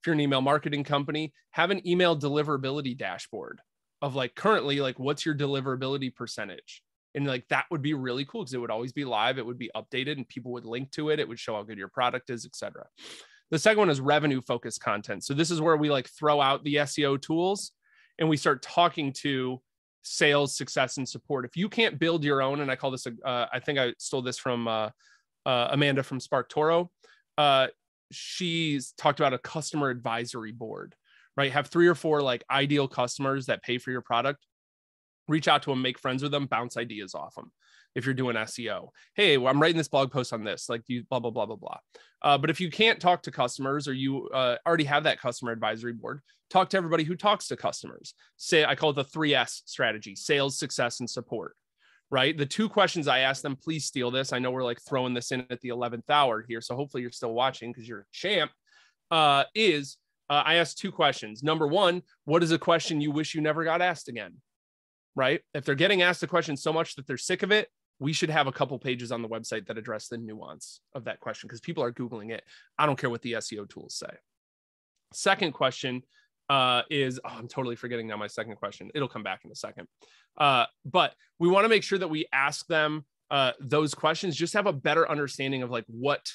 an email marketing company, have an email deliverability dashboard of like currently, like what's your deliverability percentage? And like, that would be really cool because it would always be live. It would be updated and people would link to it. It would show how good your product is, etc. The second one is revenue focused content. So this is where we like throw out the SEO tools and we start talking to sales, success, and support. If you can't build your own, and I call this, I think I stole this from Amanda from Spark Toro. She's talked about a customer advisory board, right? Have 3 or 4 like ideal customers that pay for your product. Reach out to them, make friends with them, bounce ideas off them. If you're doing SEO, hey, well, I'm writing this blog post on this, like you blah, blah, blah, blah, blah. But if you can't talk to customers, or you already have that customer advisory board, talk to everybody who talks to customers. I call it the 3S strategy: sales, success, and support, right? The 2 questions I ask them, please steal this. I know we're like throwing this in at the 11th hour here, so hopefully you're still watching because you're a champ, I ask 2 questions. Number 1, what is a question you wish you never got asked again? Right? If they're getting asked a question so much that they're sick of it, we should have a couple pages on the website that address the nuance of that question, because people are Googling it. I don't care what the SEO tools say. Second question is, I'm totally forgetting now my second question. It'll come back in a second. But we want to make sure that we ask them those questions, just have a better understanding of like what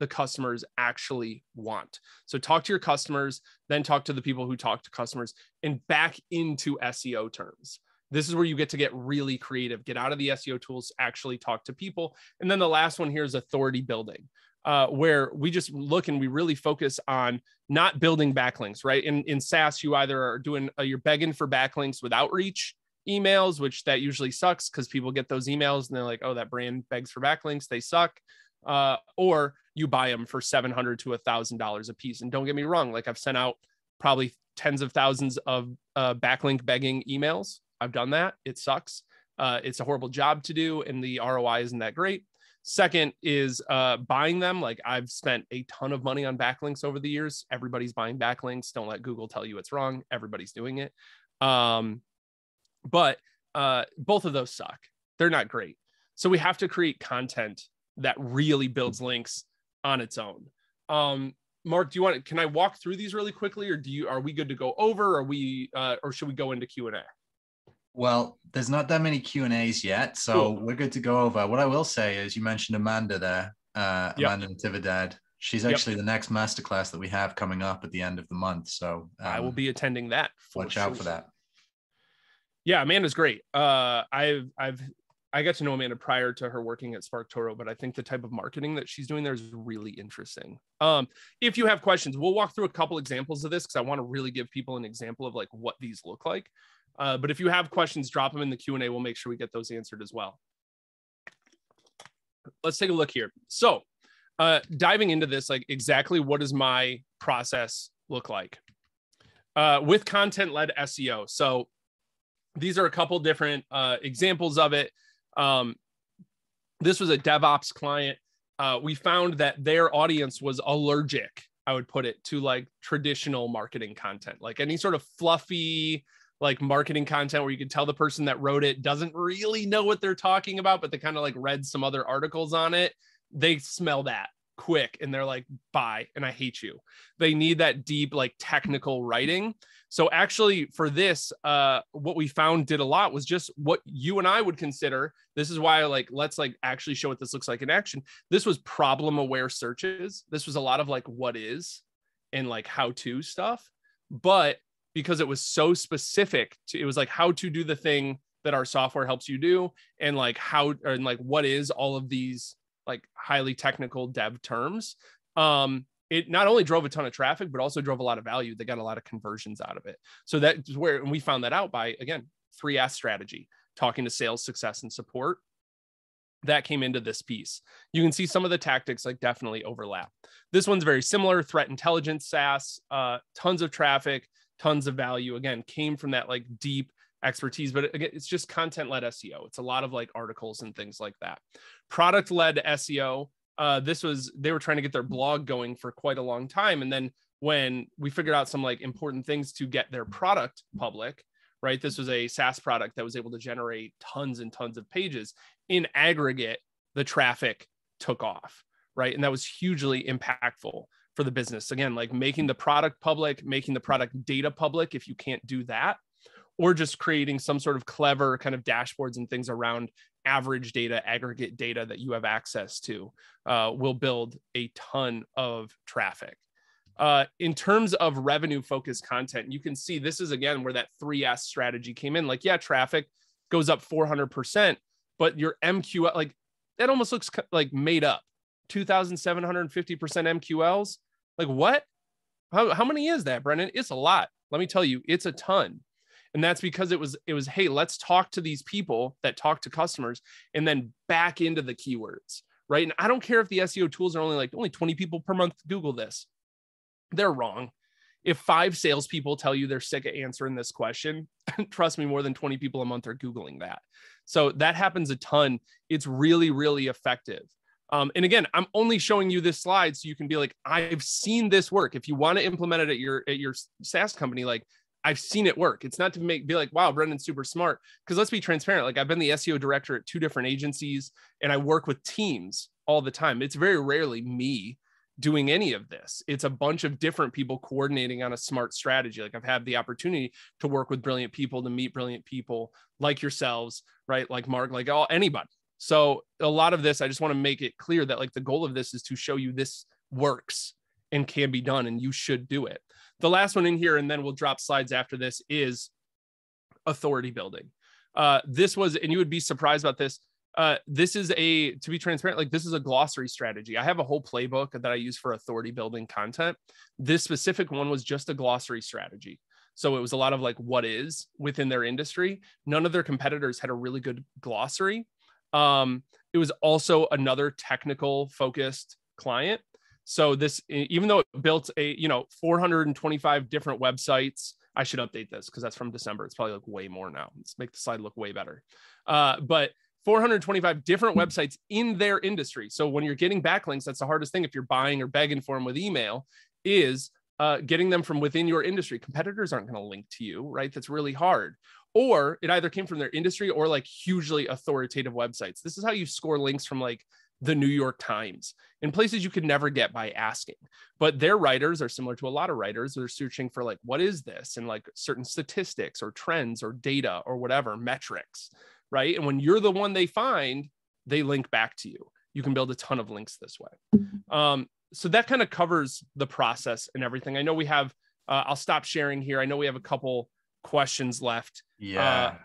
the customers actually want. So talk to your customers, then talk to the people who talk to customers, and back into SEO terms. This is where you get to get really creative, get out of the SEO tools, actually talk to people. And then the last one here is authority building, where we just look and we really focus on not building backlinks, right? In SaaS, you either are doing, you're begging for backlinks with outreach emails, which that usually sucks because people get those emails and they're like, oh, that brand begs for backlinks, they suck. Or you buy them for $700 to $1,000 a piece. And don't get me wrong, like I've sent out probably tens of thousands of backlink begging emails. I've done that. It sucks. It's a horrible job to do, and the ROI isn't that great. Second is buying them. Like I've spent a ton of money on backlinks over the years. Everybody's buying backlinks. Don't let Google tell you it's wrong. Everybody's doing it. But both of those suck. They're not great. So we have to create content that really builds links on its own. Mark, can I walk through these really quickly, or are we good to go over? Or should we go into Q&A? Well, there's not that many Q&As yet, so cool. We're good to go over. What I will say is, you mentioned Amanda there, Amanda Natividad. She's actually the next masterclass that we have coming up at the end of the month. So I will be attending that. Watch out for that. Yeah, Amanda's great. I got to know Amanda prior to her working at SparkToro, but I think the type of marketing that she's doing there is really interesting. If you have questions, we'll walk through a couple examples of this because I want to really give people an example of like what these look like. But if you have questions, drop them in the Q&A. We'll make sure we get those answered as well. Let's take a look here. So diving into this, like exactly what does my process look like with content-led SEO? So these are a couple different examples of it. This was a DevOps client. We found that their audience was allergic, I would put it, to like traditional marketing content, like any sort of fluffy, like marketing content where you can tell the person that wrote it doesn't really know what they're talking about, but they kind of like read some other articles on it. They smell that quick and they're like, bye, and I hate you. They need that deep, like technical writing. So actually for this, what we found did a lot was just what you and I would consider. This is why let's actually show what this looks like in action. This was problem aware searches. This was a lot of like what is and like how to stuff, but because it was so specific to, it was like how to do the thing that our software helps you do. And like how, and like what is all of these like highly technical dev terms. It not only drove a ton of traffic, but also drove a lot of value. They got a lot of conversions out of it. So that's where, and we found that out by, again, 3S strategy, talking to sales, success, and support. That came into this piece. You can see some of the tactics like definitely overlap. This one's very similar, threat intelligence, SaaS, tons of traffic, tons of value. Again, came from that like deep expertise, but again, it's just content-led SEO. It's a lot of like articles and things like that. Product-led SEO. They were trying to get their blog going for quite a long time. And then when we figured out some like important things to get their product public, right? This was a SaaS product that was able to generate tons and tons of pages. In aggregate, the traffic took off, right? And that was hugely impactful for the business. Again, like making the product public, making the product data public, if you can't do that, or just creating some sort of clever kind of dashboards and things around average data, aggregate data that you have access to, will build a ton of traffic. In terms of revenue focused content, you can see this is again where that 3S strategy came in. Like, yeah, traffic goes up 400%, but your MQL, like that almost looks like made up. 2,750% MQLs. Like what? How many is that, Brendan? It's a lot. Let me tell you, it's a ton. And that's because it was, hey, let's talk to these people that talk to customers and then back into the keywords, right? And I don't care if the SEO tools are only 20 people per month Google this. They're wrong. If 5 salespeople tell you they're sick of answering this question, trust me, more than 20 people a month are Googling that. So that happens a ton. It's really, really effective. And again, I'm only showing you this slide so you can be like, I've seen this work. If you want to implement it at your SaaS company, like I've seen it work. It's not to be like, wow, Brendan's super smart. Because let's be transparent. Like I've been the SEO director at 2 different agencies and I work with teams all the time. It's very rarely me doing any of this. It's a bunch of different people coordinating on a smart strategy. Like I've had the opportunity to work with brilliant people, to meet brilliant people like yourselves, right? Like Mark, like anybody. So a lot of this, I just want to make it clear that like the goal of this is to show you this works and can be done and you should do it. The last one in here, and then we'll drop slides after this, is authority building. This was, and you would be surprised about this. This is to be transparent, like this is a glossary strategy. I have a whole playbook that I use for authority building content. This specific one was just a glossary strategy. So it was a lot of like what is within their industry. None of their competitors had a really good glossary. It was also another technical focused client. So this, even though it built 425 different websites, I should update this because that's from December. It's probably like way more now. Let's make the slide look way better. But 425 different websites in their industry. So when you're getting backlinks, that's the hardest thing if you're buying or begging for them with email is getting them from within your industry. Competitors aren't going to link to you, right? That's really hard. or it either came from their industry or like hugely authoritative websites. This is how you score links from like the New York Times in places you could never get by asking. But their writers are similar to a lot of writers. They're searching for like, what is this? And like certain statistics or trends or data or whatever, metrics, right? And when you're the one they find, they link back to you. You can build a ton of links this way. So that kind of covers the process and everything. I know we have, I'll stop sharing here. I know we have a couple questions left. Yeah.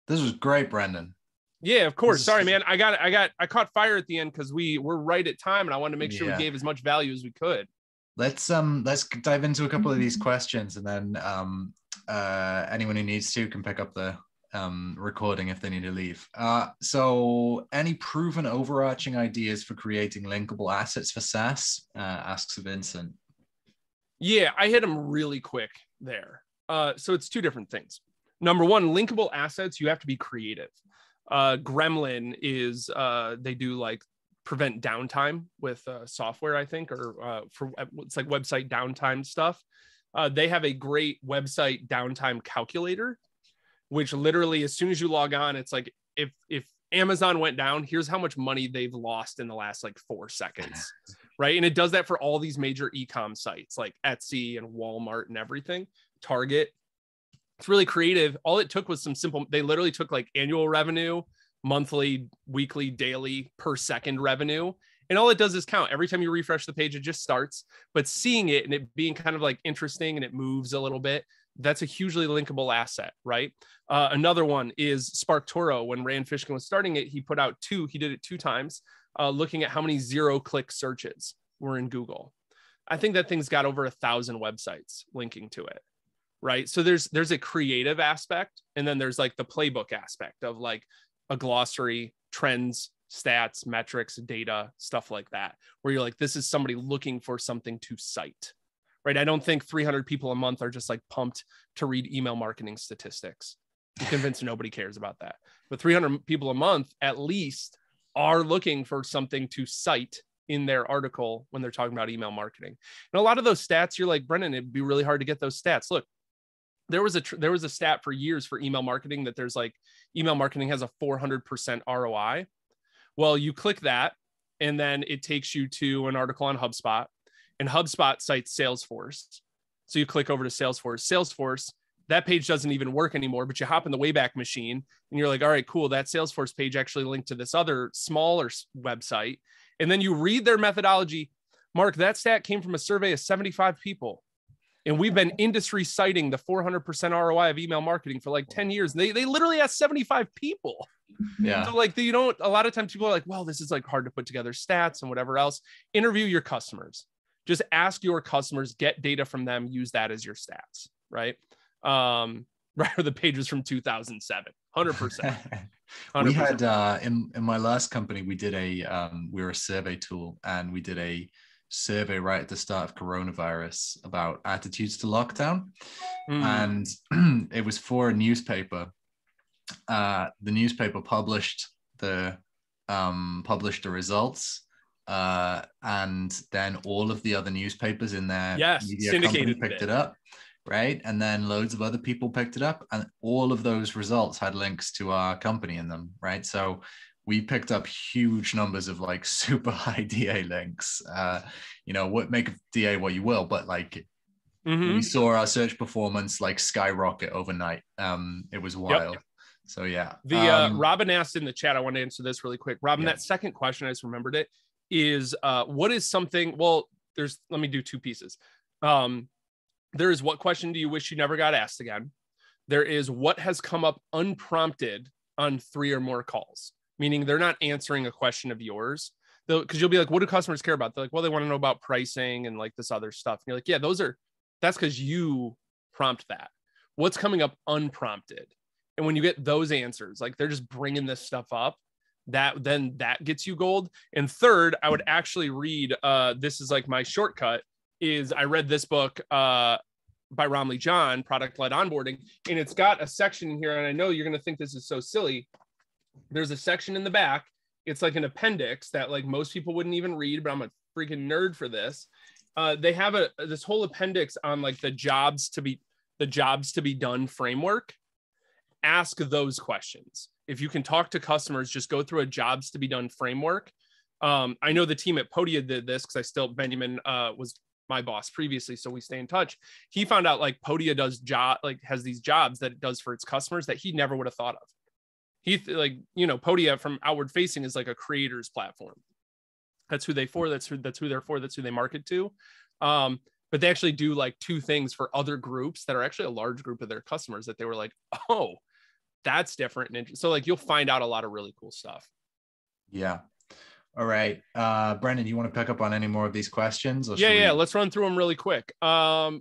This was great, Brendan. Yeah, of course. Sorry, man. I caught fire at the end because we were right at time and I wanted to make sure we gave as much value as we could. Let's dive into a couple of these questions, and then anyone who needs to can pick up the recording if they need to leave. So any proven overarching ideas for creating linkable assets for SaaS? Asks Vincent. Yeah, I hit them really quick there. So it's two different things. Number one, linkable assets, you have to be creative. Gremlin is they do like prevent downtime with software, I think, or for it's like website downtime stuff. They have a great website downtime calculator, which literally as soon as you log on, it's like if Amazon went down, here's how much money they've lost in the last like 4 seconds, right? And it does that for all these major e-com sites like Etsy and Walmart and everything, Target. It's really creative. All it took was some simple, they literally took like annual revenue, monthly, weekly, daily, per second revenue. And all it does is count. Every time you refresh the page, it just starts. But seeing it and it being kind of like interesting and it moves a little bit, that's a hugely linkable asset, right? Another one is SparkToro. When Rand Fishkin was starting it, he did it 2 times, looking at how many 0-click searches were in Google. I think that thing's got over 1,000 websites linking to it. Right. So there's a creative aspect, and then there's like the playbook aspect of like a glossary, trends, stats, metrics, data, stuff like that, where you're like, this is somebody looking for something to cite, right? I don't think 300 people a month are just like pumped to read email marketing statistics. I'm convinced nobody cares about that. But 300 people a month at least are looking for something to cite in their article when they're talking about email marketing. And a lot of those stats, you're like, Brendan, it'd be really hard to get those stats. Look, there was a stat for years for email marketing that there's like email marketing has a 400% ROI. Well, you click that and then it takes you to an article on HubSpot, and HubSpot cites Salesforce. So you click over to Salesforce, that page doesn't even work anymore, but you hop in the Wayback Machine and you're like, all right, cool. That Salesforce page actually linked to this other smaller website. And then you read their methodology. Mark, that stat came from a survey of 75 people. And we've been industry citing the 400% ROI of email marketing for like 10 years. They literally asked 75 people. Yeah. So like, a lot of times people are like, well, this is like hard to put together stats and whatever else. Interview your customers. Just ask your customers, get data from them, use that as your stats, right? Right. The page was from 2007, 100%. We had, in my last company, we did we were a survey tool, and we did a survey right at the start of coronavirus about attitudes to lockdown. And it was for a newspaper. The newspaper published the results, and then all of the other newspapers in their media company picked it up, right? And then loads of other people picked it up, and all of those results had links to our company in them, right? So we picked up huge numbers of like super high DA links. What make DA what you will, but like we saw our search performance like skyrocket overnight. It was wild. Yep. So yeah. Robin asked in the chat, I want to answer this really quick. Robin, that second question, I just remembered it, is what is something, well, let me do 2 pieces. There is, what question do you wish you never got asked again? There is, what has come up unprompted on 3 or more calls? Meaning they're not answering a question of yours, because you'll be like, what do customers care about? They're like, well, they want to know about pricing and like this other stuff. And you're like, yeah, that's because you prompt that. What's coming up unprompted? And when you get those answers, like they're just bringing this stuff up, then that gets you gold. And third, I would actually read, this is like my shortcut, is I read this book by Romley John, Product Led Onboarding, and it's got a section in here, and I know you're going to think this is so silly. There's a section in the back. It's like an appendix that like most people wouldn't even read, but I'm a freaking nerd for this. They have this whole appendix on like the jobs to be done framework. ask those questions. If you can talk to customers, just go through a jobs to be done framework. I know the team at Podia did this because Benjamin was my boss previously, so we stay in touch. He found out like Podia has these jobs that it does for its customers that he never would have thought of. Podia from outward facing is like a creators platform. That's who they're for. That's who they market to. But they actually do like 2 things for other groups that are actually a large group of their customers that they were like, oh, that's different. And so like, you'll find out a lot of really cool stuff. Yeah. All right. Brendan, you want to pick up on any more of these questions? Yeah. Let's run through them really quick. So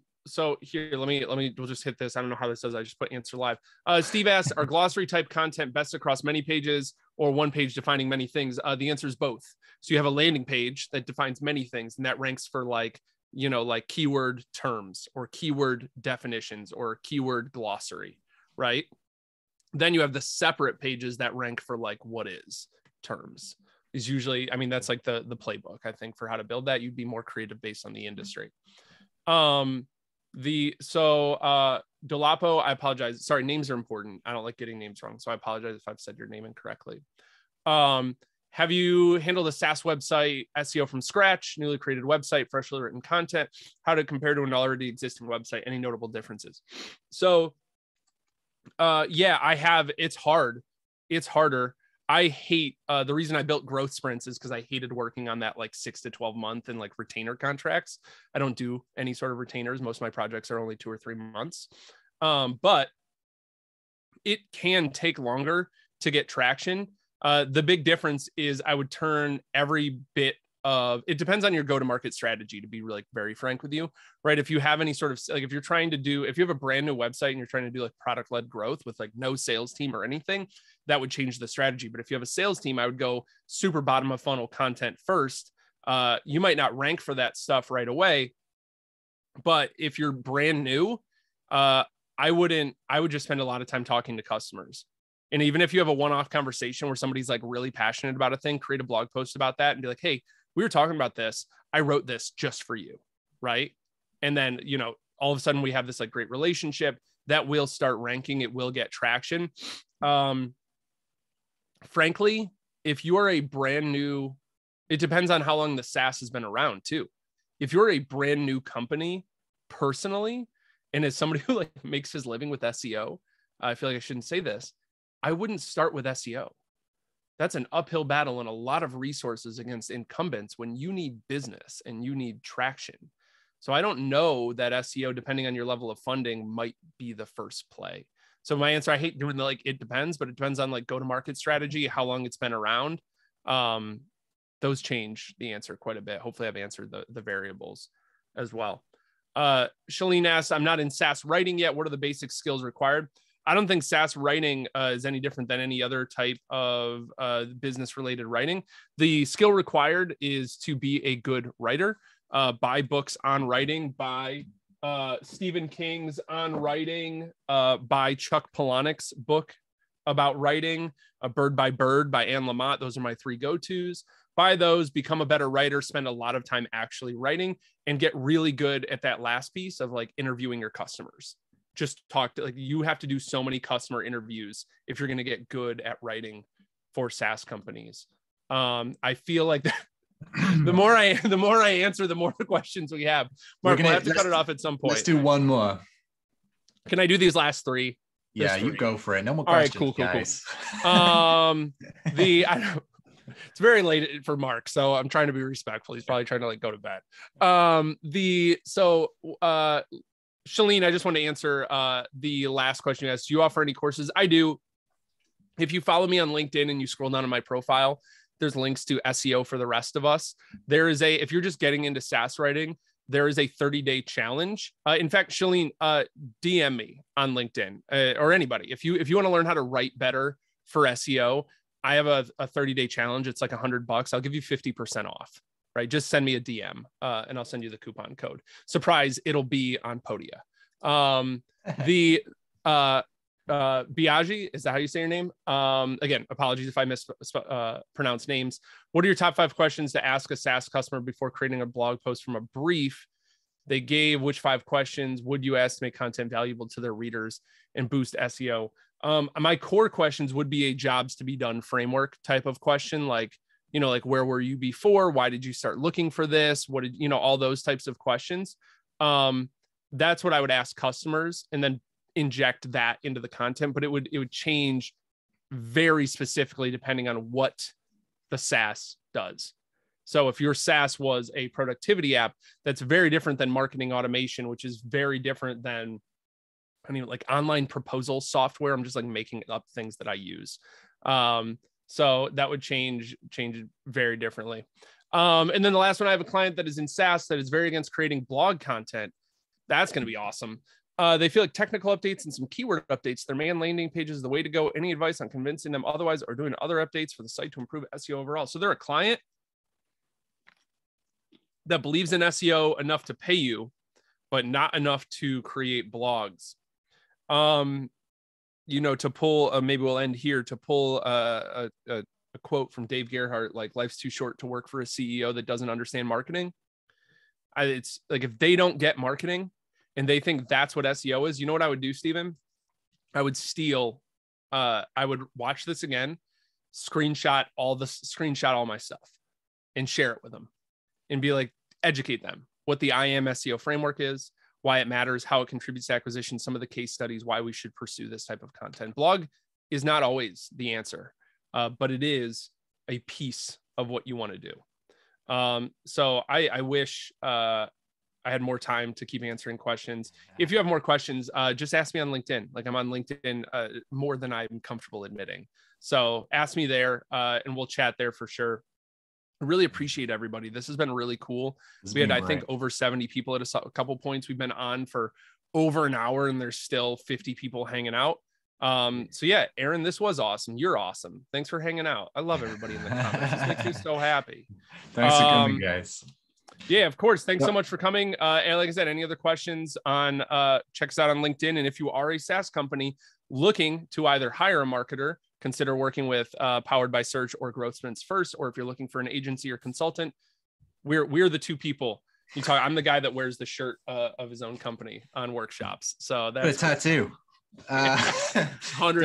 here, we'll just hit this. I don't know how this does. I just put answer live. Steve asks, are glossary type content best across many pages or one page defining many things? The answer is both. So you have a landing page that defines many things, and that ranks for like keyword terms or keyword definitions or keyword glossary, right? Then you have the separate pages that rank for like what is terms. Is usually, that's like the playbook, I think, for how to build that. You'd be more creative based on the industry. Dolapo, I apologize. Sorry, names are important. I don't like getting names wrong, so I apologize if I've said your name incorrectly. Have you handled a SaaS website SEO from scratch, newly created website, freshly written content? How did it compare to an already existing website? Any notable differences? So, yeah, I have. It's hard. It's harder. I hate the reason I built growth sprints is because I hated working on that like 6 to 12 month and like retainer contracts. I don't do any sort of retainers. Most of my projects are only 2 or 3 months. But it can take longer to get traction. The big difference is I would turn every bit of, it depends on your go-to-market strategy, to be like very frank with you, right? If you have any sort of, like if you have a brand new website and you're trying to do like product-led growth with like no sales team or anything, that would change the strategy. But if you have a sales team, I would go super bottom of funnel content first. You might not rank for that stuff right away, but if you're brand new, I would just spend a lot of time talking to customers. And even if you have a one-off conversation where somebody's like really passionate about a thing, create a blog post about that and be like, hey, we were talking about this. I wrote this just for you. Right. And then, all of a sudden we have this like great relationship that will start ranking. It will get traction. Frankly, if you are a brand new, it depends on how long the SaaS has been around too. If you're a brand new company personally, and as somebody who like makes his living with SEO, I feel like I shouldn't say this. I wouldn't start with SEO. That's an uphill battle and a lot of resources against incumbents when you need business and you need traction. So I don't know that SEO, depending on your level of funding, might be the first play. So my answer, I hate doing the like, it depends, but it depends on like go-to-market strategy, how long it's been around. Those change the answer quite a bit. Hopefully I've answered the variables as well. Shalene asks, I'm not in SaaS writing yet. What are the basic skills required? I don't think SaaS writing is any different than any other type of business-related writing. The skill required is to be a good writer. Buy books on writing, buy Stephen King's On Writing, buy Chuck Palahniuk's book about writing, Bird by Bird by Anne Lamott. Those are my 3 go-tos. Buy those, become a better writer, spend a lot of time actually writing, and get really good at that last piece of like interviewing your customers. Just you have to do so many customer interviews if you're going to get good at writing for SaaS companies. I feel like the more I answer, the more questions we have. Mark, we'll have to cut it off at some point. Let's do one more. Can I do these last 3? Yeah, you go for it. No more questions, all right, cool. It's very late for Mark, so I'm trying to be respectful. He's probably trying to like go to bed. Shalene, I just want to answer the last question you asked. Do you offer any courses? I do. If you follow me on LinkedIn and you scroll down on my profile, there's links to SEO for the rest of us. If you're just getting into SaaS writing, there is a 30-day challenge. In fact, Shalene, DM me on LinkedIn or anybody. If you want to learn how to write better for SEO, I have a 30-day challenge. It's like $100. I'll give you 50% off. Right? Just send me a DM and I'll send you the coupon code. Surprise, it'll be on Podia. Biagi, is that how you say your name? Again, apologies if I mispronounce names. What are your top 5 questions to ask a SaaS customer before creating a blog post from a brief they gave? Which 5 questions would you ask to make content valuable to their readers and boost SEO? My core questions would be a jobs to be done framework type of question. Like, like where were you before? Why did you start looking for this? What did, all those types of questions. That's what I would ask customers and then inject that into the content, but it would change very specifically depending on what the SaaS does. So if your SaaS was a productivity app, that's very different than marketing automation, which is very different than, like online proposal software. I'm just like making up things that I use. So that would change it very differently. And then the last one, I have a client that is in SaaS that is very against creating blog content. That's going to be awesome. They feel like technical updates and some keyword updates, their main landing page is the way to go. Any advice on convincing them otherwise or doing other updates for the site to improve SEO overall? So they're a client that believes in SEO enough to pay you, but not enough to create blogs. To pull, maybe we'll end here, to pull a quote from Dave Gerhardt, like, life's too short to work for a CEO that doesn't understand marketing. It's like, if they don't get marketing and they think that's what SEO is, you know what I would do, Steven? I would I would watch this again, screenshot all my stuff and share it with them and be like, educate them what the I Am SEO framework is, why it matters, how it contributes to acquisition, some of the case studies, why we should pursue this type of content. Blog is not always the answer, but it is a piece of what you want to do. So I wish I had more time to keep answering questions. If you have more questions, just ask me on LinkedIn. Like, I'm on LinkedIn more than I'm comfortable admitting. So ask me there and we'll chat there for sure. I really appreciate everybody. This has been really cool. We had, I think, over 70 people at a couple points. We've been on for over an hour and there's still 50 people hanging out. So yeah, Aaron, this was awesome. You're awesome. Thanks for hanging out. I love everybody in the comments. This makes me so happy. Thanks for coming, guys. Yeah, of course. Thanks so much for coming. And like I said, any other questions on, check us out on LinkedIn. And if you are a SaaS company looking to either hire a marketer, consider working with Powered by Search or Growth Sprints First, or if you're looking for an agency or consultant, we're the two people. I'm the guy that wears the shirt of his own company on workshops. So that's a tattoo. 100.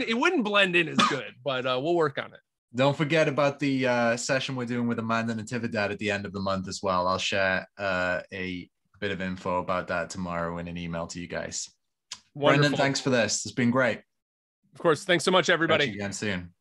It wouldn't blend in as good, but we'll work on it. Don't forget about the session we're doing with Amanda Natividad at the end of the month as well. I'll share a bit of info about that tomorrow in an email to you guys. Wonderful. Brendan, thanks for this. It's been great. Of course. Thanks so much, everybody. Catch you again soon.